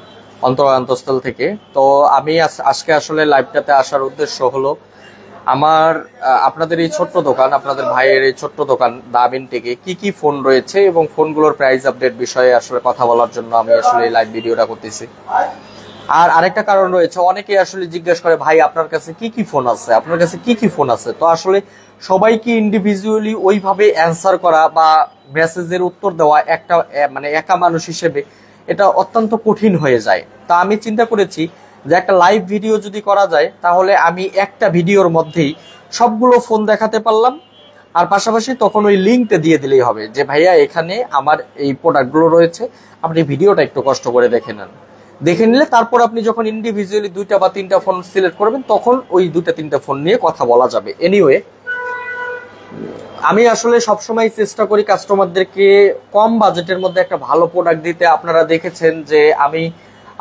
অন্তঃস্থল থেকে। তো আমি আজকে আসলে লাইভটাতে আসার উদ্দেশ্য হলো আপনাদের এই ছোট্ট দোকান, আপনাদের ভাইয়ের এই ছোট্ট দোকান দাবিন থেকে কি কি ফোন রয়েছে এবং ফোনগুলোর প্রাইস আপডেট বিষয়ে আসলে কথা বলার জন্য আমি আসলে এই লাইভ ভিডিওটা করতেছি। আর আরেকটা কারণ রয়েছে, অনেকে আসলে জিজ্ঞেস করে ভাই আপনার কাছে কি কি ফোন আছে, আপনার কাছে কি কি ফোন আছে। তো আসলে সবাইকে ইন্ডিভিজুয়ালি ওইভাবে অ্যান্সার করা বা মেসেজের উত্তর দেওয়া একটা মানে একা মানুষ হিসেবে এটা অত্যন্ত কঠিন হয়ে যায়। তা আমি চিন্তা করেছি যে একটা লাইভ ভিডিও যদি করা যায়, তাহলে আমি একটা ভিডিওর মধ্যেই সবগুলো ফোন দেখাতে পারলাম, আর পাশাপাশি তখন ওই লিঙ্কটা দিয়ে দিলেই হবে যে ভাইয়া এখানে আমার এই প্রোডাক্টগুলো রয়েছে, আপনি ভিডিওটা একটু কষ্ট করে দেখে নেন। দেখে নিলে তারপর আপনি যখন ইন্ডিভিজুয়ালি 2টা বা 3টা ফোন সিলেক্ট করবেন, তখন ওই 2টা-3টা ফোন নিয়ে কথা বলা যাবে। এনিওয়ে, আমি আসলে সবসময় চেষ্টা করি কাস্টমারদেরকে কম বাজেটের মধ্যে একটা ভালো প্রোডাক্ট দিতে। আপনারা দেখেছেন যে আমি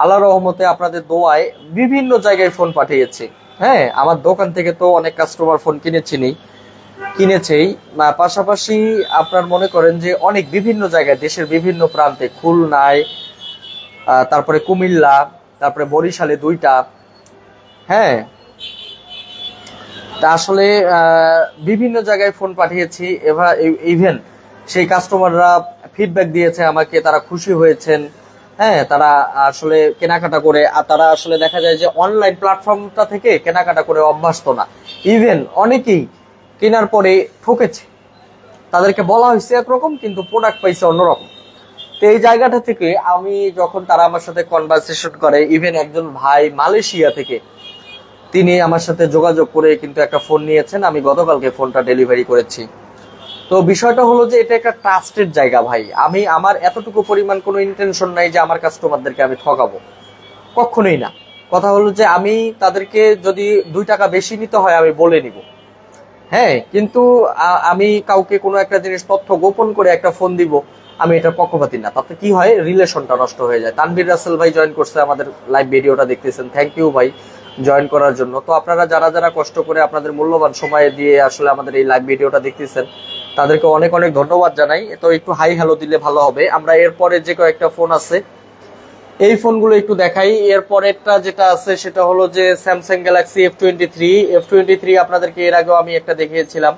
আল্লাহর রহমতে আপনাদের দোয়ায় বিভিন্ন জায়গায় ফোন পাঠিয়েছি। হ্যাঁ, আমার দোকান থেকে তো অনেক কাস্টমার ফোন কিনেছেই, পাশাপাশি আপনার মনে করেন যে অনেক বিভিন্ন জায়গায়, দেশের বিভিন্ন প্রান্তে, খুলনায়, তারপরে কুমিল্লা, তারপরে বরিশালে 2টা। হ্যাঁ, তা আসলে বিভিন্ন জায়গায় ফোন পাঠিয়েছি। ইভেন সেই কাস্টমাররা ফিডব্যাক দিয়েছে আমাকে, তারা খুশি হয়েছেন। হ্যাঁ, তারা আসলে কেনাকাটা করে, আর তারা আসলে দেখা যায় যে অনলাইন প্ল্যাটফর্মটা থেকে কেনাকাটা করে অভ্যস্ত না। ইভেন অনেকেই কেনার পরে ঠকেছে, তাদেরকে বলা হয়েছে একরকম কিন্তু প্রোডাক্ট পাইছে অন্যরকম। তো এই জায়গাটা থেকে আমি যখন তারা আমার সাথে কনভারসেশন করে, ইভেন একজন ভাই মালয়েশিয়া থেকে তিনি আমার সাথে যোগাযোগ করে কিন্তু একটা ফোন নিয়েছেন, আমি গতকালকে ফোনটা ডেলিভারি করেছি। তো বিষয়টা হলো যে এটা একটা ট্রাস্টেড জায়গা ভাই। আমার এতটুকু পরিমাণ কোনো ইন্টেনশন নাই যে আমার কাস্টমারদেরকে আমি ঠকাবো, কখনোই না। কথা হলো যে আমি তাদেরকে যদি 2 টাকা বেশি নিতে হয় আমি বলে নিব। হ্যাঁ, কিন্তু আমি কাউকে কোনো একটা জিনিস তথ্য গোপন করে একটা ফোন দিব, আমি এটার পক্ষপাতী না। তাতে কি হয়, রিলেশনটা নষ্ট হয়ে যায়। তানভীর রাসেল ভাই জয়েন করছে আমাদের লাইভ ভিডিওটা দেখতেছেন, থ্যাংক ইউ ভাই জয়েন করার জন্য। তো আপনারা যারা যারা কষ্ট করে আপনাদের মূল্যবান সময় দিয়ে আসলে আমাদের এই লাইভ ভিডিওটা দেখতেছেন, তাদেরকে অনেক অনেক ধন্যবাদ জানাই। তো একটু হাই হ্যালো দিলে ভালো হবে। আমরা এরপরে যে কয়েকটা ফোন আছে এই ফোনগুলো একটু দেখাই। এরপরেরটা যেটা আছে সেটা হলো যে স্যামসাং গ্যালাক্সি F23 আপনাদেরকে এর আগেও আমি একটা দেখিয়েছিলাম,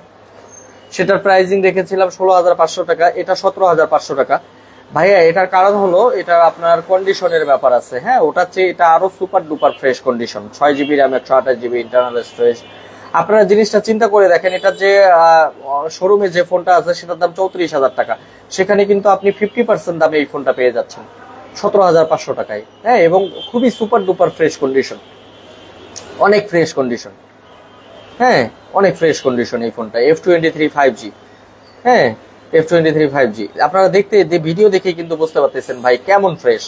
সেটার প্রাইসিং রেখেছিলাম 16,500 টাকা, এটা 17,500 টাকা। ভাইয়া এটার কারণ হলো এটা আপনার কন্ডিশনের ব্যাপার আছে। হ্যাঁ, ওটার চেয়ে এটা আরো super duper fresh condition, 6 GB RAM, 128 GB internal storage. আপনারা জিনিসটা চিন্তা করে দেখেন, এটা যে শোরুমে যে ফোনটা আছে সেটার দাম 34,000 টাকা, সেখানে কিন্তু আপনি 50% দামে এই ফোনটা পেয়ে যাচ্ছেন 17,500 টাকায়। হ্যাঁ, এবং খুবই সুপার ডুপার ফ্রেশ কন্ডিশন, অনেক ফ্রেশ কন্ডিশন। হ্যাঁ, অনেক ফ্রেশ কন্ডিশন এই ফোনটা, F23 5G। হ্যাঁ, F23 5G আপনারা দেখতে যে ভিডিও দেখে কিন্তু বুঝতে পারতেছেন ভাই কেমন ফ্রেশ,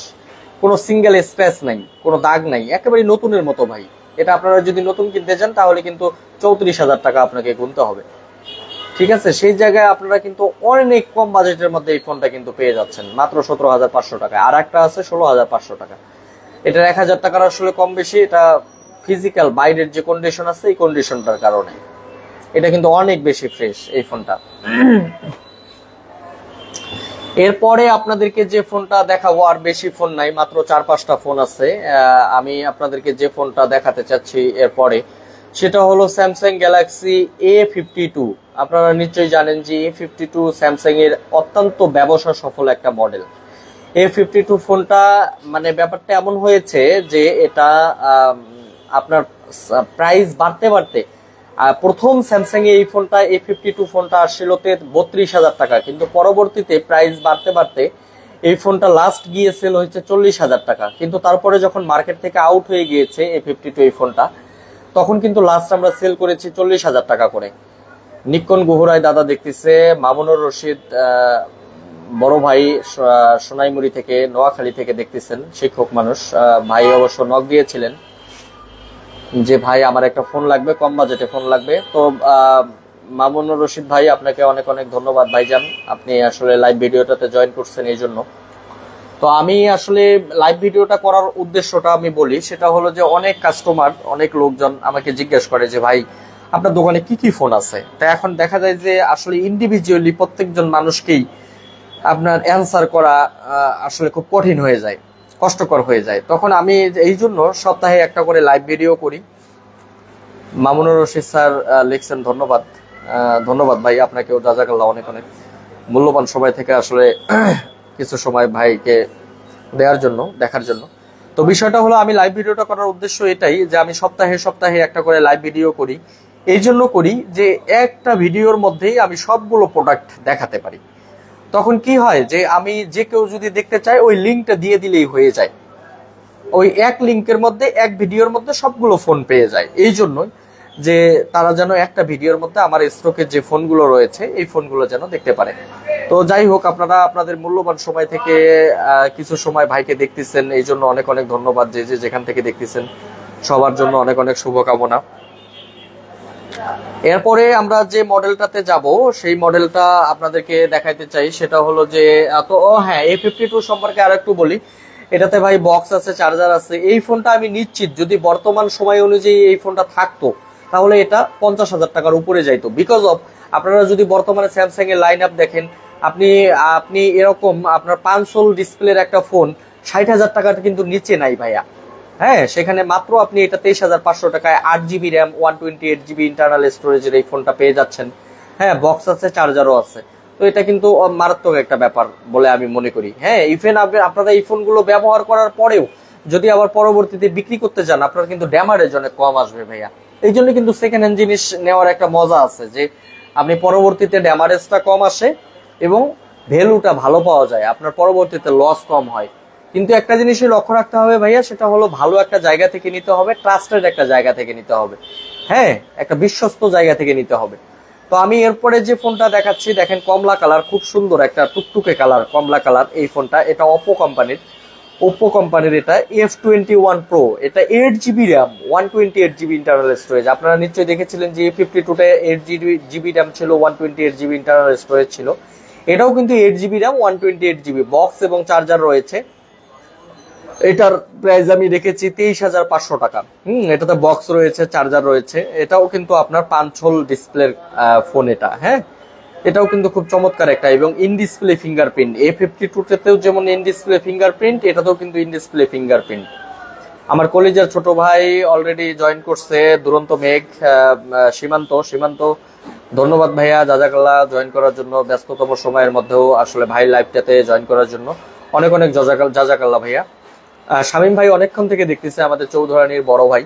কোনো সিঙ্গেল স্ক্র্যাচ নাই, কোনো দাগ নাই, একেবারে নতুনের মতো ভাই। এটা আপনারা যদি নতুন কিনতে চান তাহলে কিন্তু 34,000 টাকা আপনাকে গুনতে হবে। ঠিক আছে, সেই জায়গায় আপনারা কিন্তু অনেক কম বাজেটের মধ্যে এই ফোনটা কিন্তু পেয়ে যাচ্ছেন মাত্র 17,500 টাকায়। আর একটা আছে 16,500 টাকা, এটার 1,000 টাকার আসলে কম বেশি, এটা ফিজিক্যাল বাইরের যে কন্ডিশন আছে এই কন্ডিশনটার কারণে। এটা কিন্তু অনেক বেশি ফ্রেশ এই ফোনটা। এরপরে আপনাদেরকে যে ফোনটা দেখাবো, আর বেশি ফোন নাই, মাত্র 4-5টা ফোন আছে। আমি আপনাদেরকে যে ফোনটা দেখাতে চাচ্ছি এরপরে, সেটা হলো স্যামসাং গ্যালাক্সি A52। আপনারা নিশ্চয়ই জানেন যে A52 স্যামসাং এর অত্যন্ত ব্যবসা সফল একটা মডেল। A52 ফোনটা মানে ব্যাপারটা এমন হয়েছে যে এটা আপনার প্রাইস বাড়তে বাড়তে প্রথম স্যামসাং এ এই ফোনটা A52 ফোনটা আসছিল 32,000 টাকা, কিন্তু পরবর্তীতে প্রাইস বাড়তে বাড়তে এই ফোনটা লাস্ট গিয়ে সেল হয়েছে 40,000 টাকা। কিন্তু তারপরে যখন মার্কেট থেকে আউট হয়ে গিয়েছে A52 এই ফোনটা, তখন কিন্তু লাস্ট আমরা সেল করেছি 40,000 টাকা করে। নিক্কন গুহরায় দাদা দেখতেছে, মামুনুর রশিদ বড় ভাই সোনাইমুড়ি থেকে, নোয়াখালী থেকে দেখতেছেন, শিক্ষক মানুষ ভাই অবশ্য নক দিয়েছিলেন যে ভাই আমার একটা ফোন লাগবে, কম বাজেটে ফোন লাগবে। তো মামুনুর রশিদ ভাই আপনাকে অনেক অনেক ধন্যবাদ ভাইজান, আপনি আসলে লাইভ ভিডিওটাতে জয়েন করছেন এই জন্য। তো আমি আসলে লাইভ ভিডিওটা করার উদ্দেশ্যটা আমি বলি, সেটা হলো যে অনেক কাস্টমার, অনেক লোকজন আমাকে জিজ্ঞেস করে যে ভাই আপনার দোকানে কি কি ফোন আছে। তা এখন দেখা যায় যে আসলে ইন্ডিভিজুয়ালি প্রত্যেকজন মানুষকেই আপনার অ্যান্সার করা আসলে খুব কঠিন হয়ে যায়, কষ্টকর হয়ে যায়। তখন আমি এই জন্য সপ্তাহে একটা করে লাইভ ভিডিও করি। মামুনুর রশিদ স্যার লিখছেন ধন্যবাদ, ধন্যবাদ ভাই আপনাকেও, জাযাকাল্লাহ অনেক অনেক মূল্যবান সময় থেকে আসলে কিছু সময় ভাইকে দেওয়ার জন্য, দেখার জন্য। তো বিষয়টা হলো আমি লাইভ ভিডিওটা করার উদ্দেশ্য এটাই যে আমি সপ্তাহে সপ্তাহে একটা করে লাইভ ভিডিও করি। এই জন্য করি যে একটা ভিডিওর মধ্যেই আমি সবগুলো প্রোডাক্ট দেখাতে পারি। তখন কি হয় যে আমি যে কেউ যদি দেখতে চায় ওই লিঙ্কটা দিয়ে দিলেই হয়ে যায়, ওই এক লিঙ্কের মধ্যে এক ভিডিওর মধ্যে সবগুলো ফোন পেয়ে যায়। এই জন্যই যে তারা যেন একটা ভিডিওর মধ্যে আমার স্টকের যে ফোনগুলো রয়েছে এই ফোনগুলো যেন দেখতে পারে। তো যাই হোক, আপনারা আপনাদের মূল্যবান সময় থেকে কিছু সময় ভাইকে দেখতেছেন, এই জন্য অনেক অনেক ধন্যবাদ। যে যেখান থেকে দেখতেছেন সবার জন্য অনেক অনেক শুভকামনা। এরপরে আমরা যে মডেলটাতে যাব সেই মডেলটা আপনাদেরকে দেখাইতে চাই, সেটা হলো যে হ্যাঁ, A52 সম্পর্কে আর একটু বলি। এটাতে ভাই বক্স আছে, চার্জার আছে। এই ফোনটা আমি নিশ্চিত যদি বর্তমান সময় অনুযায়ী এই ফোনটা থাকতো তাহলে এটা 50,000 টাকার উপরে যাইতো। বিকজ অফ আপনারা যদি বর্তমানে স্যামসাং এর লাইন আপ দেখেন, আপনি এরকম আপনার 5 ডিসপ্লের একটা ফোন 60,000 টাকাটা কিন্তু নিচে নাই ভাইয়া। হ্যাঁ, সেখানে মাত্র আপনি এটা 23,500 টাকায় 8 জিবি র্যাম, 128 জিবি ইন্টারনাল স্টোরেজের এই ফোনটা পেয়ে যাচ্ছেন। হ্যাঁ, বক্স আছে, চার্জারও আছে। তো এটা কিন্তু মারাত্মক একটা ব্যাপার বলে আমি মনে করি। হ্যাঁ, ইভেন আপনারা এই ফোনগুলো ব্যবহার করার পরেও যদি আবার পরবর্তীতে বিক্রি করতে চান, আপনার কিন্তু ড্যামারেজ অনেক কম আসবে ভাইয়া। এই জন্য কিন্তু সেকেন্ড হ্যান্ড জিনিস নেওয়ার একটা মজা আছে যে আপনি পরবর্তীতে ড্যামারেজটা কম আসে এবং ভ্যালুটা ভালো পাওয়া যায়, আপনার পরবর্তীতে লস কম হয়। কিন্তু একটা জিনিসই লক্ষ্য রাখতে হবে ভাইয়া, সেটা হলো ভালো একটা জায়গা থেকে নিতে হবে, ট্রাস্টেড একটা জায়গা থেকে নিতে হবে। হ্যাঁ, একটা বিশ্বস্ত জায়গা থেকে নিতে হবে। তো আমি এরপরে যে ফোনটা দেখাচ্ছি, দেখেন কমলা কালার, খুব সুন্দর একটা টুকটুকে কালার, কমলা কালার এই ফোনটা। এটা ওপ্পো কোম্পানির এটা F21 Pro। এটা 8 GB RAM, 128 GB internal storage. আপনারা নিশ্চয়ই দেখেছিলেন যে A52 8 জিবি র্যাম ছিল, 128 জিবি ইন্টারনাল স্টোরেজ ছিল। এটাও কিন্তু 8 জিবি র্যাম, 128 জিবি, বক্স এবং চার্জার রয়েছে। এটার প্রাইস আমি রেখেছি 23,500 টাকা। এটাতে বক্স রয়েছে, চার্জার রয়েছে। এটাও কিন্তু আপনার 5 ডিসপ্লের ফোন এটা। হ্যাঁ, এটাও কিন্তু খুব চমৎকার একটা, এবং ইন ডিসপ্লে ফিঙ্গারপ্রিন্ট। A52-তেও যেমন ইন ডিসপ্লে ফিঙ্গারপ্রিন্ট, এটাতেও কিন্তু ইন ডিসপ্লে ফিঙ্গারপ্রিন্ট। আমার কলেজের ছোট ভাই অলরেডি জয়েন করছে, দুরন্ত মেঘ, সীমান্ত ধন্যবাদ ভাইয়া, জাজাকাল্লাহ জয়েন করার জন্য, ব্যস্ততম সময়ের মধ্যেও আসলে ভাই লাইভটাতে জয়েন করার জন্য অনেক অনেক জাজাকাল্লাহ ভাইয়া। শামীম ভাই অনেকক্ষণ থেকে দেখতেছে, আমাদের চৌধুরানীর বড় ভাই,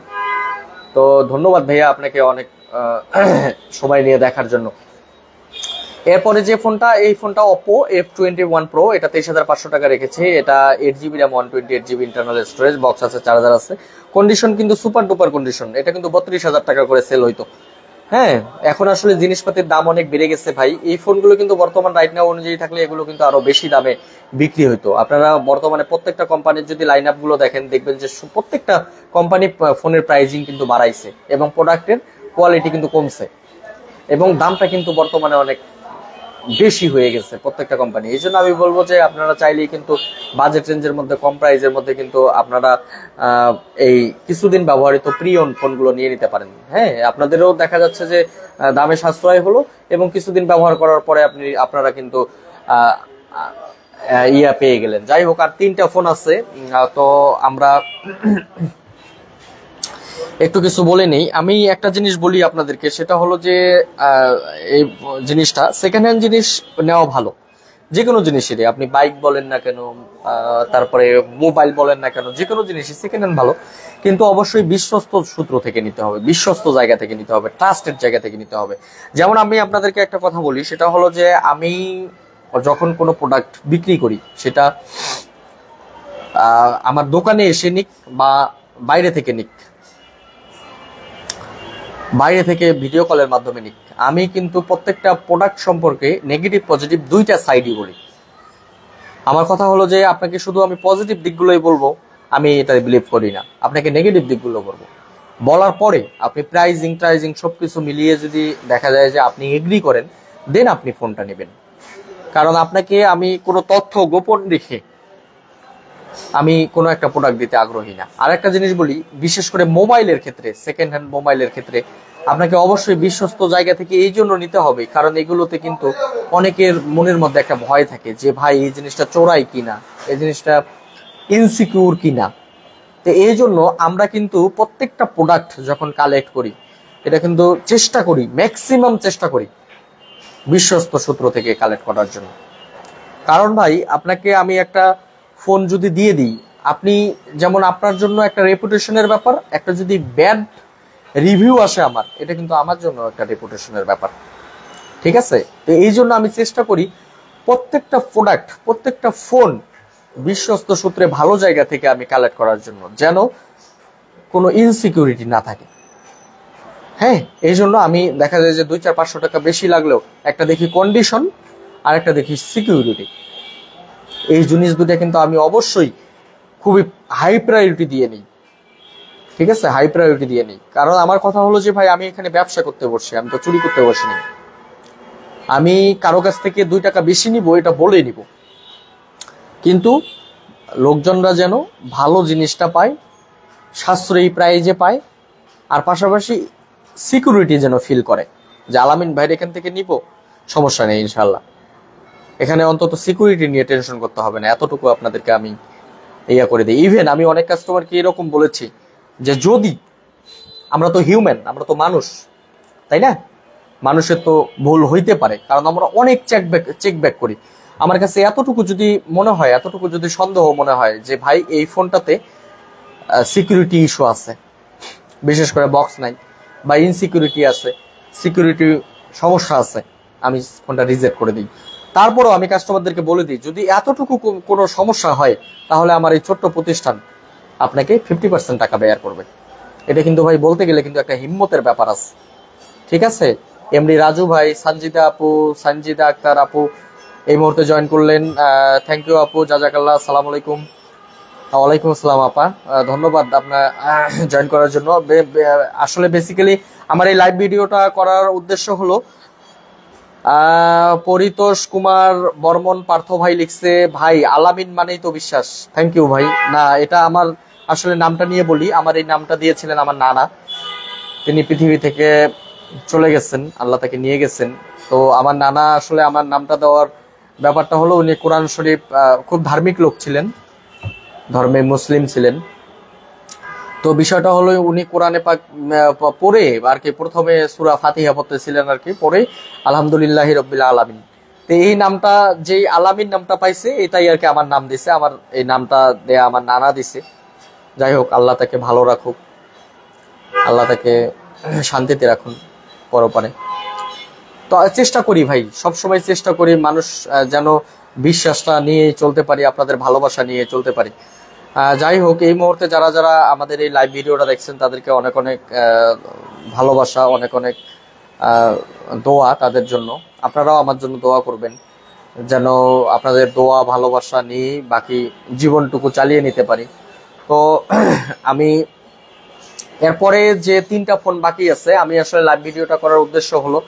তো ধন্যবাদ ভাইয়া আপনাকে অনেক সময় নিয়ে দেখার জন্য। এরপরে যে ফোনটা, এই ফোনটা Oppo F21 Pro, এটা 23,500 টাকা রেখেছে। এটা 8GB RAM 128GB internal storage, box আছে, চার্জার আছে, কন্ডিশন কিন্তু সুপার ডুপার কন্ডিশন। এটা কিন্তু 32,000 টাকা করে সেল হইতো। হ্যাঁ, এখন আসলে জিনিসপাতির দাম অনেক বেড়ে গেছে ভাই। এই ফোনগুলো কিন্তু বর্তমান রাইট নাও অনুযায়ী থাকলে এগুলো কিন্তু আরো বেশি দামে বিক্রি হইতো। আপনারা বর্তমানে প্রত্যেকটা কোম্পানির যদি লাইন আপ গুলো দেখেন, দেখবেন যে প্রত্যেকটা কোম্পানি ফোনের প্রাইজিং কিন্তু বাড়াইছে এবং প্রোডাক্টের কোয়ালিটি কিন্তু কমছে এবং দামটা কিন্তু বর্তমানে অনেক বেশি হয়ে গেছে প্রত্যেকটা কোম্পানি। এই জন্য আমি বলবো যে আপনারা চাইলেই কিন্তু বাজেট রেঞ্জের মধ্যে, কম প্রাইজের মধ্যে কিন্তু আপনারা এই কিছুদিন ব্যবহৃত প্রিয়ন ফোনগুলো নিয়ে নিতে পারেন। হ্যাঁ, আপনাদেরও দেখা যাচ্ছে যে দামে সাশ্রয় হলো এবং কিছুদিন ব্যবহার করার পরে আপনারা কিন্তু ইয়া পেয়ে গেলেন। যাই হোক, আর 3টা ফোন আছে, তো আমরা একটু কিছু বলে নেই। আমি একটা জিনিস বলি আপনাদেরকে, সেটা হলো যে এই জিনিসটা সেকেন্ড হ্যান্ড জিনিস নেওয়া ভালো। যে কোনো জিনিসেরই, আপনি বাইক বলেন না কেন, তারপরে মোবাইল বলেন না কেন, যে কোনো জিনিসই সেকেন্ড হ্যান্ড ভালো, কিন্তু অবশ্যই বিশ্বস্ত সূত্র থেকে নিতে হবে, বিশ্বস্ত জায়গা থেকে নিতে হবে, ট্রাস্টেড জায়গা থেকে নিতে হবে। যেমন আমি আপনাদেরকে একটা কথা বলি, সেটা হলো যে আমি যখন কোনো প্রোডাক্ট বিক্রি করি, সেটা আমার দোকানে এসে নিক বা বাইরে থেকে নিক, বাইরে থেকে ভিডিও কলের মাধ্যমে নিক, আমি কিন্তু প্রত্যেকটা প্রোডাক্ট সম্পর্কে নেগেটিভ পজিটিভ দুইটা সাইডই বলি। আমার কথা হলো যে আপনাকে শুধু আমি পজিটিভ দিকগুলোই বলবো, আমি এটা বিলিভ করি না। আপনাকে নেগেটিভ দিকগুলো বলবো, বলার পরে আপনি প্রাইজিং সবকিছু মিলিয়ে যদি দেখা যায় যে আপনি এগ্রি করেন, দেন আপনি ফোনটা নেবেন। কারণ আপনাকে আমি কোনো তথ্য গোপন রেখে আমি কোনো একটা প্রোডাক্ট দিতে আগ্রহী না। আর একটা জিনিস বলি, বিশেষ করে মোবাইলের ক্ষেত্রে, সেকেন্ড হ্যান্ড মোবাইলের ক্ষেত্রে আপনাকে অবশ্যই বিশ্বস্ত জায়গা থেকে এই জন্য নিতে হবে, কারণ এগুলোতে কিন্তু অনেকের মনের মধ্যে একটা ভয় থাকে যে ভাই এই জিনিসটা চোরাই কিনা, এই জিনিসটা ইনসিকিউর কিনা। তো এই জন্য আমরা কিন্তু প্রত্যেকটা প্রোডাক্ট যখন কালেক্ট করি, এটা কিন্তু চেষ্টা করি, ম্যাক্সিমাম চেষ্টা করি বিশ্বস্ত সূত্র থেকে কালেক্ট করার জন্য। কারণ ভাই, আপনাকে আমি একটা ফোন যদি দিয়ে দিই, আপনি যেমন আপনার জন্য একটা রেপুটেশনের ব্যাপার, একটা যদি ব্যাড রিভিউ আসে আমার, এটা কিন্তু আমার জন্য একটা রেপুটেশনের ব্যাপার, ঠিক আছে? তো এই জন্য আমি চেষ্টা করি প্রত্যেকটা প্রোডাক্ট, প্রত্যেকটা ফোন বিশ্বস্ত সূত্রে ভালো জায়গা থেকে আমি কালেক্ট করার জন্য, যেন কোনো ইনসিকিউরিটি না থাকে। হ্যাঁ, এই জন্য আমি দেখা যায় যে 200-500 টাকা বেশি লাগলেও একটা দেখি কন্ডিশন আর একটা দেখি সিকিউরিটি। এই জিনিস দুটো কিন্তু আমি অবশ্যই খুবই হাই প্রায়োরিটি দিয়ে নিই, ঠিক আছে? হাই প্রায়োরিটি দিয়ে নিই। কারণ আমার কথা হলো যে ভাই, আমি এখানে ব্যবসা করতে বসছি, আমি তো চুরি করতে বসিনি। আমি কারো কাছ থেকে 2 টাকা বেশি নিব, এটা বলে নিব, কিন্তু লোকজনরা যেন ভালো জিনিসটা পায়, সাশ্রয়ী প্রাইজে পায়, আর পাশাপাশি সিকিউরিটি যেন ফিল করে যে আলামিন ভাইয়ের এখান থেকে নিব, সমস্যা নেই ইনশাল্লাহ, এখানে অন্তত সিকিউরিটি নিয়ে টেনশন করতে হবে না। এতটুকু আপনাদেরকে আমি ইয়া করে দিই। ইভেন আমি অনেক কাস্টমারকে এরকম বলেছি যে যদি, আমরা তো হিউম্যান, আমরা তো মানুষ, তাই না? মানুষের তো ভুল হইতে পারে, কারণ আমরা অনেক চেক ব্যাক করি। আমার কাছে এতটুকু যদি মনে হয়, এতটুকু যদি সন্দেহ মনে হয় যে ভাই এই ফোনটাতে সিকিউরিটি ইস্যু আছে, বিশেষ করে বক্স নাই বা ইনসিকিউরিটি আছে, সিকিউরিটি সমস্যা আছে, আমি ফোনটা রিজেক্ট করে দিই। তারপরেও আমি কাস্টমারদেরকে বলে দিই, যদি এতটুকু কোনো সমস্যা হয়, তাহলে আমার এই ছোট্ট প্রতিষ্ঠান আপনাকে 50% টাকা ব্যয় করবে। এটা কিন্তু ভাই বলতে গেলে কিন্তু একটা হিম্মতের ব্যাপার আছে, ঠিক আছে? এমডি রাজু ভাই, সঞ্জিদা আপু, সঞ্জিদা আক্তার আপু এই মুহূর্তে জয়েন করলেন, থ্যাংক ইউ আপু, জাজাকাল্লাহ, আসসালামু আলাইকুম। ওয়ালাইকুম আসসালাম আপা, ধন্যবাদ আপনার জয়েন করার জন্য। আসলে বেসিক্যালি আমার এই লাইভ ভিডিওটা করার উদ্দেশ্য হলো, পরিতোষ কুমার বর্মন পার্থ ভাই লিখছে, ভাই আলামিন মানেই তো বিশ্বাস। থ্যাংক ইউ ভাই। না, এটা আমার আসলে নামটা নিয়ে বলি, আমার এই নামটা দিয়েছিলেন আমার নানা, তিনি পৃথিবী থেকে চলে গেছেন, আল্লাহ তাকে নিয়ে গেছেন। তো আমার নানা আসলে আমার নামটা দেওয়ার ব্যাপারটা হলো, উনি কোরআন শরীফ খুব ধার্মিক লোক ছিলেন, ধর্মে মুসলিম ছিলেন। তো বিষয়টা হলো উনি কোরআনে পাক পড়ে আর কি প্রথমে সূরা ফাতিহা পড়তেছিলেন আর কি, পরে আলহামদুলিল্লাহি রাব্বিল আলামিন। তো এই নামটা, যেই আলামিন নামটা পাইছে, এটাই আর কি আমার নাম দিছে। আমার এই নামটা দেয়া আমার নানা দিছে। যাই হোক, আল্লাহ তাকে ভালো রাখুক, আল্লাহ তাকে শান্তিতে রাখুন পরপারে। তো চেষ্টা করি ভাই, সবসময় চেষ্টা করি মানুষ যেন বিশ্বাসটা নিয়ে চলতে পারি, আপনাদের ভালোবাসা নিয়ে চলতে পারি। যাই হোক, এই মুহূর্তে যারা যারা আমাদের এই লাইভ ভিডিওটা দেখছেন তাদেরকে অনেক অনেক ভালোবাসা, অনেক অনেক দোয়া তাদের জন্য। আপনারাও আমার জন্য দোয়া করবেন যেন আপনাদের দোয়া ভালোবাসা নিয়ে বাকি জীবনটুকু চালিয়ে নিতে পারি। তো আমি এরপরে যে 3টা ফোন বাকি আছে, আমি আসলে লাইভ ভিডিওটা করার উদ্দেশ্য হলো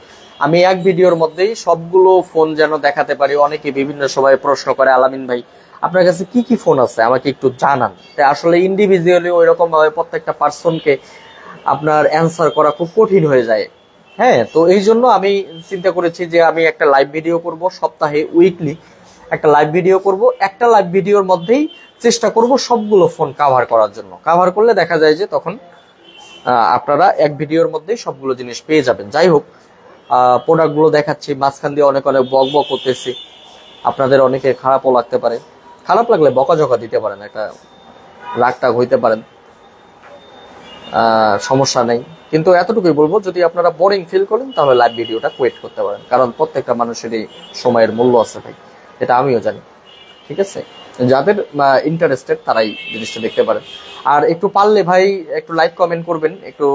আমি এক ভিডিওর মধ্যেই সবগুলো ফোন যেন দেখাতে পারি। অনেকে বিভিন্ন সময় প্রশ্ন করে, আলামিন ভাই আপনার কাছে কি কি ফোন আছে আমাকে একটু জানান। তাই আসলে ইন্ডিভিজুয়ালি ওইরকম ভাবে প্রত্যেকটা পার্সনকে আপনার অ্যান্সার করা খুব কঠিন হয়ে যায়। হ্যাঁ, তো এই জন্য আমি চিন্তা করেছি যে আমি একটা লাইভ ভিডিও করব, সপ্তাহে উইকলি একটা লাইভ ভিডিও করব। একটা লাইভ ভিডিওর মধ্যেই চেষ্টা করব সবগুলো ফোন কাভার করার জন্য। কাভার করলে দেখা যায় যে তখন আপনারা এক ভিডিওর মধ্যেই সবগুলো জিনিস পেয়ে যাবেন। যাই হোক, প্রোডাক্টগুলো দেখাচ্ছি, মাঝখান দিয়ে অনেক অনেক বক বক করতেছি, আপনাদের অনেকে খারাপও লাগতে পারে। খারাপ লাগলে বকাঝকা দিতে পারেন, একটা রাগটাগ হইতে পারেন, সমস্যা নেই। কিন্তু এতটুকুই বলবো, যদি আপনারা বোরিং ফিল করেন তাহলে লাইভ ভিডিওটা কোয়েট করতে পারেন, কারণ প্রত্যেকটা মানুষেরই সময়ের মূল্য আছে ভাই, এটা আমিও জানি। ঠিক আছে, যাদের ইন্টারেস্টেড তারাই জিনিসটা দেখতে পারেন। আর একটু পারলে ভাই একটু লাইক কমেন্ট করবেন, একটু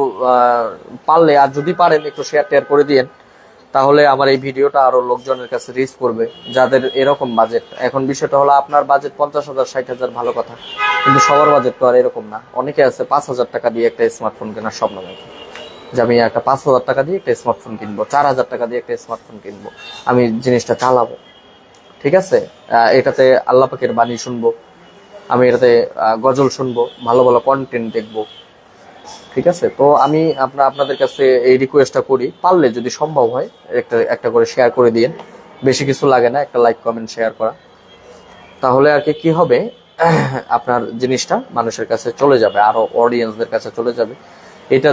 পারলে, আর যদি পারেন একটু শেয়ার টেয়ার করে দিয়েন, তাহলে আমার এই ভিডিওটা আরো লোকজনের কাছে রিচ করবে যাদের এরকম বাজেট। এখন বিষয়টা হলো আপনার বাজেট 50,000 60,000 ভালো কথা, কিন্তু সবার বাজেট তো আর এরকম না। অনেকে আছে 5,000 টাকা দিয়ে একটা স্মার্টফোন কেনার স্বপ্ন দেখে, যে আমি একটা 5,000 টাকা দিয়ে একটা স্মার্টফোন কিনবো, 4,000 টাকা দিয়ে একটা স্মার্টফোন কিনবো, আমি জিনিসটা চালাবো। ঠিক আছে, এটাতে আল্লাহ পাকের বাণী শুনবো, আমি এটাতে গজল শুনবো, ভালো ভালো কন্টেন্ট দেখবো। ঠিক আছে, তো আমি আপনাদের কাছে এই রিকোয়েস্টটা করি, পারলে যদি সম্ভব হয় একটা করে শেয়ার করে দিয়েন। বেশি কিছু লাগে না, একটা লাইক কমেন্ট শেয়ার করা, তাহলে আর কি হবে, আপনার জিনিসটা মানুষের কাছে চলে যাবে, আরো অডিয়েন্সদের কাছে চলে যাবে। এটা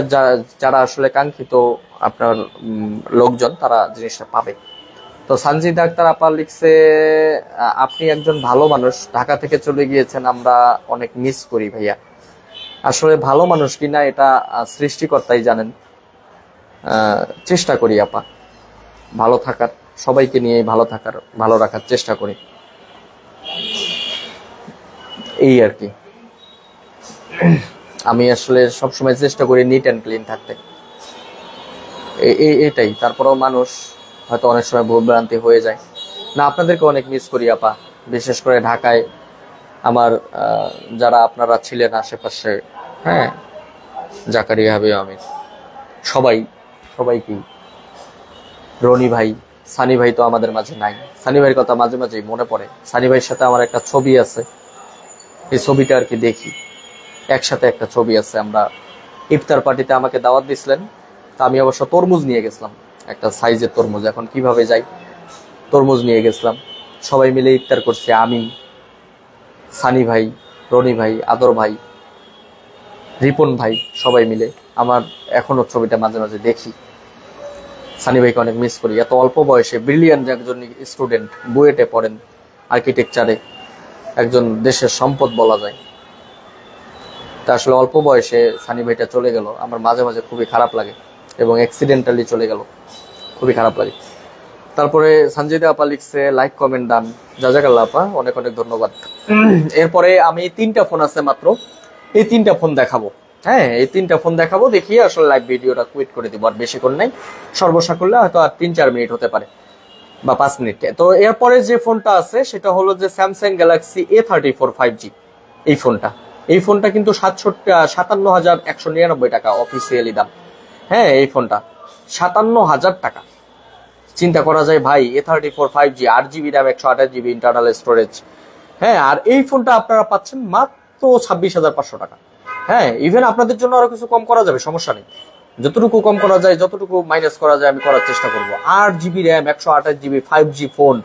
যারা আসলে কাঙ্ক্ষিত আপনার লোকজন, তারা জিনিসটা পাবে। তো সানজিদা আক্তার আপা লিখছে, আপনি একজন ভালো মানুষ, ঢাকা থেকে চলে গিয়েছেন, আমরা অনেক মিস করি ভাইয়া। আসলে ভালো মানুষ কিনা এটা সৃষ্টিকর্তাই জানেন। চেষ্টা করি আপা ভালো থাকার, সবাইকে নিয়ে ভালো রাখার চেষ্টা করি, এই আর কি। আমি আসলে সবসময় চেষ্টা করি নিট অ্যান্ড ক্লিন থাকতে, এটাই। তারপরেও মানুষ হয়তো অনেক সময় ভুলভ্রান্তি হয়ে যায়। না, আপনাদেরকে অনেক মিস করি আপা, বিশেষ করে ঢাকায় আমার যারা আপনারা ছিলেন আশেপাশে, হ্যাঁ, জাকারিয়া হাবিব আমির, সবাইকে, রনি ভাই, সানি ভাই তো আমাদের মাঝে নাই, সানি ভাইয়ের কথা মাঝে মাঝেই মনে পড়ে। সানি ভাইয়ের সাথে আমার একটা ছবি আছে, এই ছবিটা আর কি দেখি, একসাথে একটা ছবি আছে। আমরা ইফতার পার্টিতে আমাকে দাওয়াত দিছিলেন, তা আমি অবশ্য তরমুজ নিয়ে গেছিলাম, একটা সাইজের তরমুজ, এখন কিভাবে যাই, তরমুজ নিয়ে গেছিলাম, সবাই মিলে ইফতার করছি, আমি, সানি ভাই, রনি ভাই, আদর ভাই, রিপন ভাই, সবাই মিলে। আমার এখনো ছবিটা মাঝে মাঝে দেখি। সানি ভাইকে অনেক মিস করি, এত অল্প বয়সে ব্রিলিয়ান্ট একজন স্টুডেন্ট, বুয়েটে পড়েন, আর্কিটেকচারে, একজন দেশের সম্পদ বলা যায়। তা আসলে অল্প বয়সে সানি ভাইটা চলে গেল, আমার মাঝে মাঝে খুবই খারাপ লাগে, এবং অ্যাক্সিডেন্টালি চলে গেল, খুবই খারাপ লাগে। তারপরে সঞ্জিদা আপা লিখছে, লাইক কমেন্ট ডান, জাজাকাল্লাহ আপা, অনেক অনেক ধন্যবাদ। এরপরে আমি 3টা ফোন আছে মাত্র, এই 3টা ফোন দেখাবো। হ্যাঁ, এই 3টা ফোন দেখাবো, দেখিয়ে আসলে লাইভ ভিডিওটা কুইট করে দিব। আর বেশিক্ষণ নাই, সর্বশা করলে হয়তো আর 3-4 মিনিট হতে পারে, বা 5 মিনিট। তো এরপরে যে ফোনটা আছে সেটা হলো যে স্যামসাং গ্যালাক্সি A34 5G। এই ফোনটা কিন্তু 57,199 টাকা অফিসিয়ালি দাম। হ্যাঁ, এই ফোনটা 57,000 টাকা। চিন্তা করা যায় ভাই, A34 5G, 8GB RAM, 128GB internal storage. হ্যাঁ, আর এই ফোনটা আপনারা পাচ্ছেন মাত্র 26,500 টাকা। হ্যাঁ, ইভেন আপনাদের জন্য আরো কিছু কম করা যাবে, সমস্যা নেই। যতটুকু কম করা যায়, যতটুকু মাইনাস করা যায় আমি করার চেষ্টা করবো। 8GB RAM, 128GB 5G phone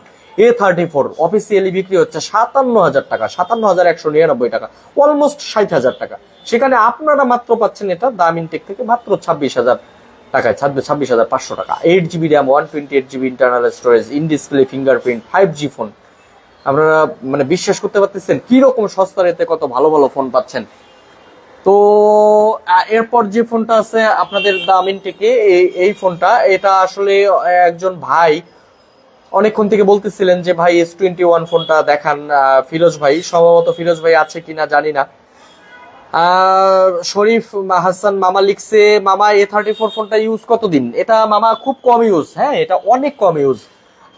A34 officially বিক্রি হচ্ছে 57,000 টাকা, 57,199 টাকা, অলমোস্ট 60,000 টাকা। সেখানে আপনারা মাত্র পাচ্ছেন এটা দাম ইনটেক থেকে মাত্র 26,000 টাকায়, 26,500 টাকা। 8GB RAM, 128GB internal storage, in display fingerprint, 5G phone. আপনারা মানে বিশ্বাস করতে পারতেছেন কি রকম সস্তা রেতে কত ভালো ভালো ফোন পাচ্ছেন। তো এরপর যে ফোনটা আছে আপনাদের দাম ইনটেকে, এই ফোনটা, এটা আসলে একজন ভাই অনেকক্ষণ থেকে বলতেছিলেন যে ভাই S21 ফোনটা দেখান। ফিরোজ ভাই, সম্ভবত ফিরোজ ভাই আছে কিনা জানি না। শরীফ হাসান মামা লিখছে, মামা A34 ফোনটা ইউজ কতদিন? এটা মামা খুব কম ইউজ, হ্যাঁ এটা অনেক কম ইউজ।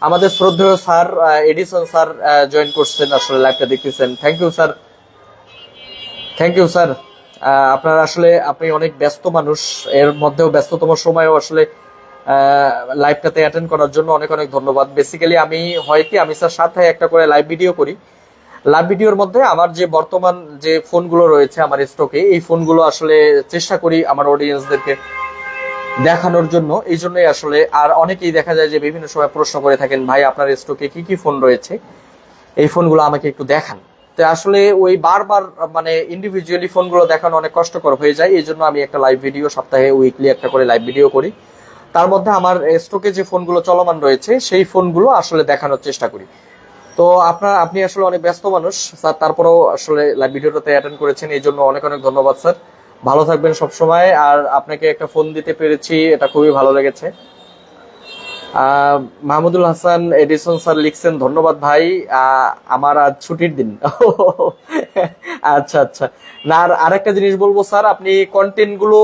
আমাদের শ্রদ্ধেয় স্যার এডিসন স্যার জয়েন করছেন, আসলে লাইভটা দেখতেছেন। Thank you sir, thank you sir. আপনার আসলে আপনি অনেক ব্যস্ত মানুষ, এর মধ্যেও ব্যস্ততম সময়েও আসলে লাইভটাতে অ্যাটেন্ড করার জন্য অনেক অনেক ধন্যবাদ। বেসিক্যালি আমি আমি স্যার সাথে একটা করে লাইভ ভিডিও করি। লাইভ ভিডিওর মধ্যে আমার যে বর্তমান যে ফোনগুলো রয়েছে আমার স্টকে, এই ফোনগুলো আসলে চেষ্টা করি আমার অডিয়েন্সদেরকে দেখানোর জন্য। এই জন্যই আসলে, আর অনেকেই দেখা যায় যে বিভিন্ন সময় প্রশ্ন করে থাকেন, ভাই আপনার স্টকে কি কি ফোন রয়েছে, এই ফোনগুলো আমাকে একটু দেখান। তো আসলে ওই বারবার মানে ইন্ডিভিজুয়ালি ফোনগুলো দেখানো অনেক কষ্টকর হয়ে যায়। এই জন্য আমি একটা লাইভ ভিডিও, সপ্তাহে উইকলি একটা করে লাইভ ভিডিও করি। তার মধ্যে আমার স্টকে যে ফোনগুলো চলমান রয়েছে সেই ফোনগুলো আসলে দেখানোর চেষ্টা করি। তো আপনি আসলে অনেক ব্যস্ত মানুষ স্যার, তারপরেও আসলে লাইভ ভিডিওটাতে অ্যাটেন্ড করেছেন, এই জন্য অনেক অনেক ধন্যবাদ স্যার। ভালো থাকবেন সবসময়। আর আপনাকে একটা ফোন দিতে পেরেছি, এটা খুবই ভালো লেগেছে। মাহমুদুল হাসান এডিসন স্যার লিখছেন, ধন্যবাদ ভাই, আমার আজ ছুটির দিন। আচ্ছা আচ্ছা। না, আর আরেকটা জিনিস বলবো স্যার, আপনি কন্টেন্ট গুলো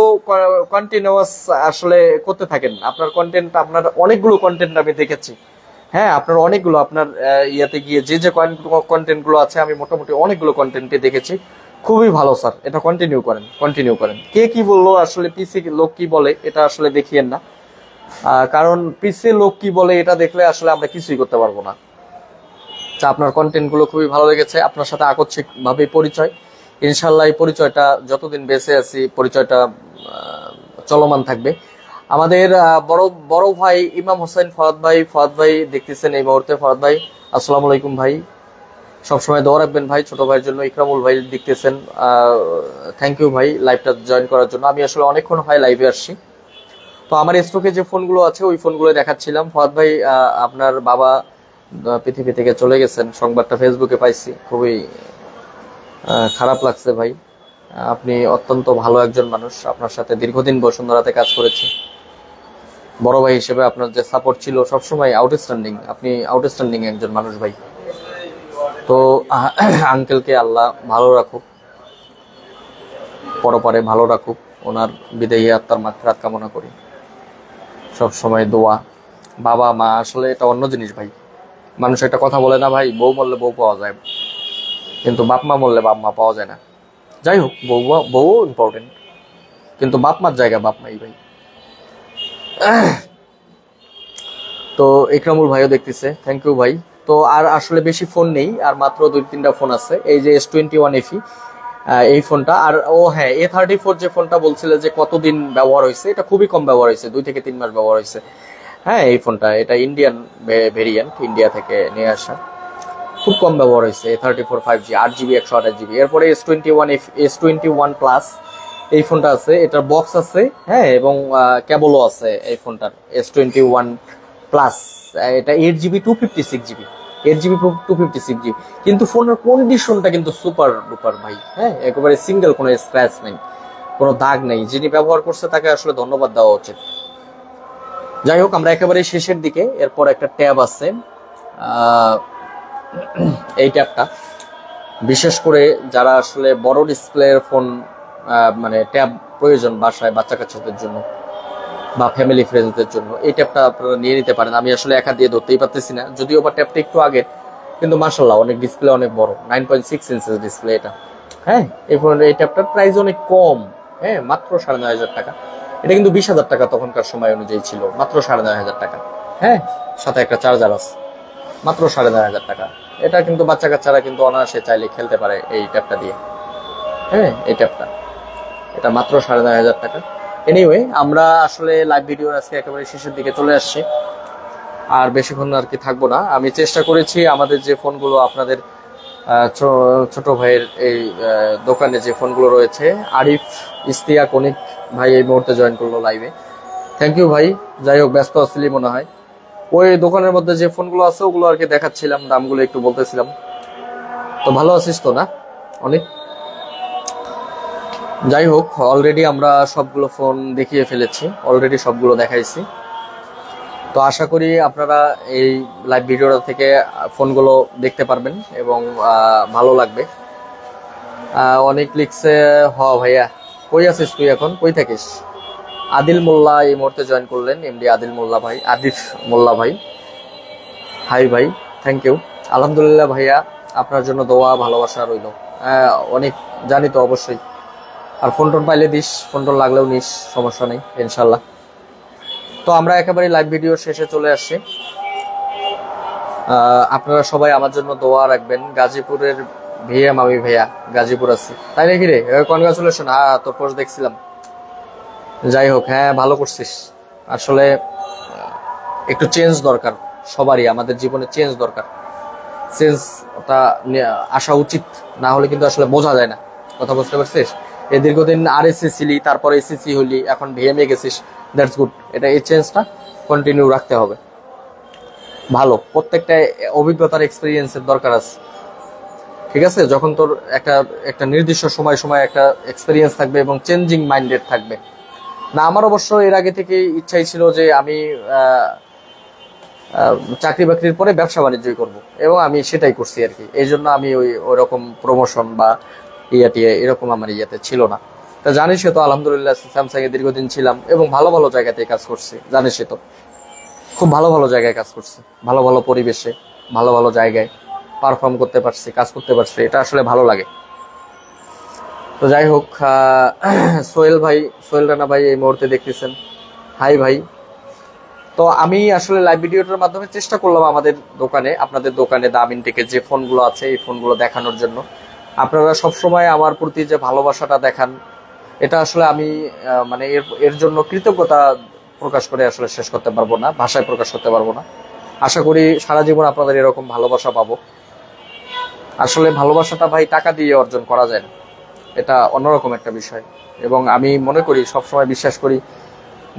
কন্টিনিউয়াস আসলে করতে থাকেন। আপনার কন্টেন্ট, আপনার অনেকগুলো কন্টেন্ট আমি দেখেছি, হ্যাঁ আপনার অনেকগুলো, আপনার ইয়াতে গিয়ে যে যে কন্টেন্ট গুলো আছে আমি মোটামুটি অনেকগুলো কন্টেন্টে দেখেছি। খুবই ভালো স্যার, এটা কন্টিনিউ করেন, কন্টিনিউ করেন। কে কি বললো আসলে, পিসি লোক কি বলে এটা আসলে দেখিয়েন না, কারণ পিসি লোক কি বলে এটা দেখলে আসলে আমরা কিছুই করতে পারবো না। আপনার কন্টেন্ট গুলো খুবই ভালো লেগেছে, আপনার সাথে আকস্মিক ভাবে পরিচয়, ইনশাল্লাহ এই পরিচয়টা যতদিন বেঁচে আছি পরিচয়টা চলমান থাকবে। আমাদের বড় বড় ভাই ইমাম হোসেন ফরাদ ভাই দেখতেছেন এই মুহূর্তে। ফরাদ ভাই আসসালামু আলাইকুম ভাই, সবসময় দোয়া রাখবেন ভাই। ছোট ভাইয়ের জন্য ইকরামুল ভাই দেখতেছেন, থ্যাংক ইউ ভাই লাইভটা জয়েন করার জন্য। আমি আসলে অনেকক্ষণ হয় লাইভে আসছি। তো আমার স্টকে যে ফোনগুলো আছে ওই ফোনগুলো দেখাচ্ছিলাম। ফরাদ ভাই, আপনার বাবা পৃথিবী থেকে চলে গেছেন, সংবাদটা ফেসবুকে পাইছি, খুবই খারাপ লাগছে ভাই। আপনি অত্যন্ত ভালো একজন মানুষ, আপনার সাথে দীর্ঘদিন বসুন্ধরাতে কাজ করেছি। বড় ভাই হিসেবে আপনার যে সাপোর্ট ছিল সবসময় আউটস্ট্যান্ডিং, আপনি আউটস্ট্যান্ডিং একজন মানুষ ভাই। তো আঙ্কেলকে আল্লাহ ভালো রাখুক, পরপারে ভালো রাখুক, ওনার বিদেহী আত্মার মাগফিরাত কামনা করি। সবসময় দোয়া। বাবা মা আসলে এটা অন্য জিনিস ভাই। মানুষ একটা কথা বলে না ভাই, বউ মরলে বউ পাওয়া যায়, কিন্তু বাপ মা মরলে বাপ মা পাওয়া যায় না। যাই হোক, বউ ইম্পর্টেন্ট, কিন্তু বাপ মার জায়গা বাপ মাই ভাই। তো ইকরামুল ভাইও দেখতেছে, থ্যাংক ইউ ভাই। তো আর আসলে বেশি ফোন নেই, আর মাত্র 2-3টা ফোন আছে। এই যে S21 FE এই ফোনটা, আর হ্যাঁ A34 যে ফোনটা বলছিল যে কতদিন ব্যবহার হয়েছে, এটা খুবই কম ব্যবহার হয়েছে, 2 থেকে 3 মাস ব্যবহার হয়েছে। হ্যাঁ এই ফোনটা, এটা ইন্ডিয়ান ভেরিয়েন্ট, ইন্ডিয়া থেকে নিয়ে আসা, খুব কম ব্যবহার হয়েছে। A34 5G 8GB 128GB। এরপরে S21 প্লাস এই ফোনটা আছে, এটার বক্স আছে, হ্যাঁ এবং কেবলও আছে এই ফোনটার। S21 প্লাস এটা 8GB 256GB, 8GB 256GB। কিন্তু ফোনের কন্ডিশনটা কিন্তু সুপার ডুপার ভাই, হ্যাঁ একেবারে সিঙ্গেল, কোনো স্ক্র্যাচ নেই, কোনো দাগ নেই। যিনি ব্যবহার করছে তাকে আসলে ধন্যবাদ দেওয়া উচিত। যাই হোক, আমরা একেবারে শেষের দিকে। এরপর একটা ট্যাব আছে, এই ট্যাবটা বিশেষ করে যারা আসলে বড় ডিসপ্লের ফোন মানে ট্যাব প্রয়োজন বাসায় বাচ্চা কাচ্চাদের জন্য বা ফ্যামিলি ফ্রেন্ডসদের জন্য, এই ট্যাবটা আপনারা নিয়ে নিতে পারেন। আমি আসলে একা দিয়ে ধরতেই পারতেছি না, যদিও বা ট্যাবটা একটু আগে, কিন্তু মাশাআল্লাহ অনেক ডিসপ্লে অনেক বড়, 9.6 ইঞ্চেস ডিসপ্লে এটা। হ্যাঁ এই ট্যাবটার প্রাইস অনেক কম, হ্যাঁ মাত্র 9,500 টাকা। এটা কিন্তু 20,000 টাকা তখনকার সময় অনুযায়ী ছিল, মাত্র 9,500 টাকা। হ্যাঁ সাথে একটা চার্জার আছে, মাত্র 9,500 টাকা। এটা কিন্তু বাচ্চা কাচ্চারা কিন্তু অনায়াসে চাইলে খেলতে পারে এই ট্যাবটা দিয়ে। হ্যাঁ এই ট্যাবটা, এটা মাত্র 9,500 টাকা। এনিওয়ে, আমরা আসলে লাইভ ভিডিওর আজকে একেবারে শেষের দিকে চলে আসছি, আর বেশিক্ষণ আর কি থাকবো না। আমি চেষ্টা করেছি আমাদের যে ফোনগুলো আপনাদের ছোট ভাইয়ের এই দোকানে যে ফোনগুলো রয়েছে। আরিফ ইস্তিয়া কনিক ভাই এই মুহূর্তে জয়েন করলো লাইভে। থ্যাংক ইউ ভাই। যাই হোক, ব্যস্ত আসলি মনে হয়। ওই দোকানের মধ্যে যে ফোনগুলো আছে ওগুলো আর কি দেখাচ্ছিলাম, দামগুলো একটু বলতেছিলাম। তো ভালো আছিস তো না অনেক? যাই হোক, অলরেডি আমরা সবগুলো ফোন দেখিয়ে ফেলেছি, অলরেডি সবগুলো দেখাইছি। তো আশা করি আপনারা এই লাইভ ভিডিওটা থেকে ফোনগুলো দেখতে পারবেন এবং ভালো লাগবে। অনেক লিখছে, ভাইয়া কই আছিস তুই এখন, কই থাকিস? আদিল মোল্লা এই মুহূর্তে জয়েন করলেন, এমডি আদিল মোল্লা ভাই, আদিফ মোল্লা ভাই। হাই ভাই, থ্যাংক ইউ। আলহামদুলিল্লাহ ভাইয়া, আপনার জন্য দোয়া ভালোবাসা রইল। অনেক জানি তো অবশ্যই। আর ফোন টোন পাইলে দিস, ফোন টোন লাগলেও নিস, সমস্যা নেই ইনশাল্লাহ। তো আমরা একেবারে লাইভ ভিডিও শেষে চলে আসছি। আপনারা সবাই আমার জন্য দোয়া রাখবেন। গাজীপুরের ভিএম আমি ভাইয়া, গাজীপুর আছি। তাই নাকি রে? কনগ্রাচুলেশন, তোর পোস্ট দেখছিলাম। যাই হোক, হ্যাঁ ভালো করছিস। আসলে একটু চেঞ্জ দরকার সবারই, আমাদের জীবনে চেঞ্জ দরকার। চেঞ্জটা আসা উচিত, না হলে কিন্তু আসলে বোঝা যায় না। কথা বুঝতে পারছিস? এই দীর্ঘদিন আরএসসি ছিলি, তারপরে এসিসি হলি, এখন ভিএমএ গেছিস, দ্যাটস গুড। এই চেঞ্জটা কন্টিনিউ রাখতে হবে। ভালো, প্রত্যেকটা অভিজ্ঞতার এক্সপিরিয়েন্সের দরকার আছে, ঠিক আছে? যখন তোর একটা নির্দিষ্ট সময় একটা এক্সপিরিয়েন্স থাকবে এবং চেঞ্জিং মাইন্ডেড থাকবে না। আমার অবশ্য এর আগে থেকে ইচ্ছাই ছিল যে আমি চাকরি বাকরির পরে ব্যবসা বাণিজ্যই করব, এবং আমি সেটাই করছি আর কি। এই জন্য আমি ওই রকম প্রমোশন বা এরকম আমার ইয়াতে ছিল না। তা জানিস তো, আলহামদুলিল্লাহ স্যামসাং এ দীর্ঘদিন ছিলাম এবং ভালো ভালো জায়গাতে কাজ করছি। জানিস তো, খুব ভালো ভালো জায়গায় কাজ করছি, ভালো ভালো পরিবেশে, ভালো ভালো জায়গায় পারফর্ম করতে পারছি, কাজ করতে পারছি। এটা আসলে ভালো লাগে। তো যাই হোক, সোহেল রানা ভাই এই মুহূর্তে দেখতেছেন, হাই ভাই। তো আমি আসলে লাইভ ভিডিওটার মাধ্যমে চেষ্টা করলাম আপনাদের দোকানে দামিনটেকের যে ফোনগুলো আছে এই ফোনগুলো দেখানোর জন্য। আপনারা সবসময় আমার প্রতি যে ভালোবাসাটা দেখান, এটা আসলে আমি মানে এর জন্য কৃতজ্ঞতা প্রকাশ করে আসলে শেষ করতে পারবো না, ভাষায় প্রকাশ করতে পারবো না। আশা করি সারা জীবন আপনাদের এরকম ভালোবাসা পাবো। আসলে ভালোবাসাটা ভাই টাকা দিয়ে অর্জন করা যায় না, এটা অন্যরকম একটা বিষয়। এবং আমি মনে করি, সবসময় বিশ্বাস করি,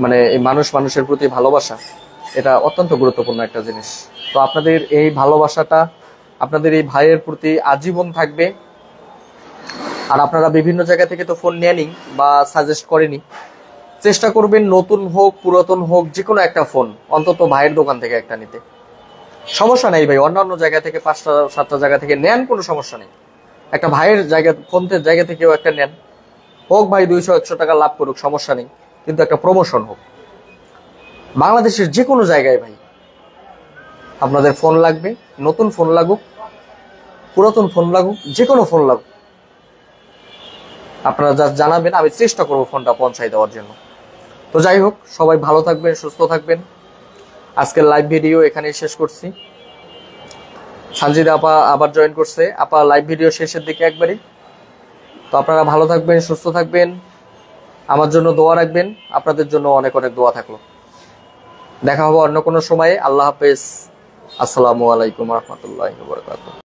মানে এই মানুষের প্রতি ভালোবাসা এটা অত্যন্ত গুরুত্বপূর্ণ একটা জিনিস। তো আপনাদের এই ভালোবাসাটা আপনাদের এই ভাইয়ের প্রতি আজীবন থাকবে। আর আপনারা বিভিন্ন জায়গা থেকে তো ফোন নেনই বা সাজেস্ট করেনি, চেষ্টা করবেন নতুন হোক পুরাতন হোক যে কোনো একটা ফোন অন্তত ভাইয়ের দোকান থেকে একটা নিতে। সমস্যা নেই ভাই, অন্যান্য জায়গা থেকে 5টা 7টা জায়গা থেকে নেন, কোনো সমস্যা নেই। একটা ভাইয়ের ফোনের জায়গা থেকেও একটা নেন, হোক ভাই 200-100 টাকা লাভ করুক, সমস্যা নেই, কিন্তু একটা প্রমোশন হোক। বাংলাদেশের যে কোনো জায়গায় ভাই আপনাদের ফোন লাগবে, নতুন ফোন লাগুক, পুরাতন ফোন লাগুক, যে কোনো ফোন লাগুক, আপনারা যা জানাবেন আমি চেষ্টা করবো ফোনটা পৌঁছাই দেওয়ার জন্য। তো যাই হোক, সবাই ভালো থাকবেন, সুস্থ থাকবেন। আজকের লাইভ ভিডিও এখানেই শেষ করছি। সানজিদা আপা আবার জয়েন করছে, আপা লাইভ ভিডিও শেষের দিকে একবারই। তো আপনারা ভালো থাকবেন, সুস্থ থাকবেন, আমার জন্য দোয়া রাখবেন। আপনাদের জন্য অনেক অনেক দোয়া থাকলো। দেখা হবে অন্য কোনো সময়ে। আল্লাহ হাফেজ। আসসালামু আলাইকুম রহমতুল্লাহি ওয়া বারাকাতুহু।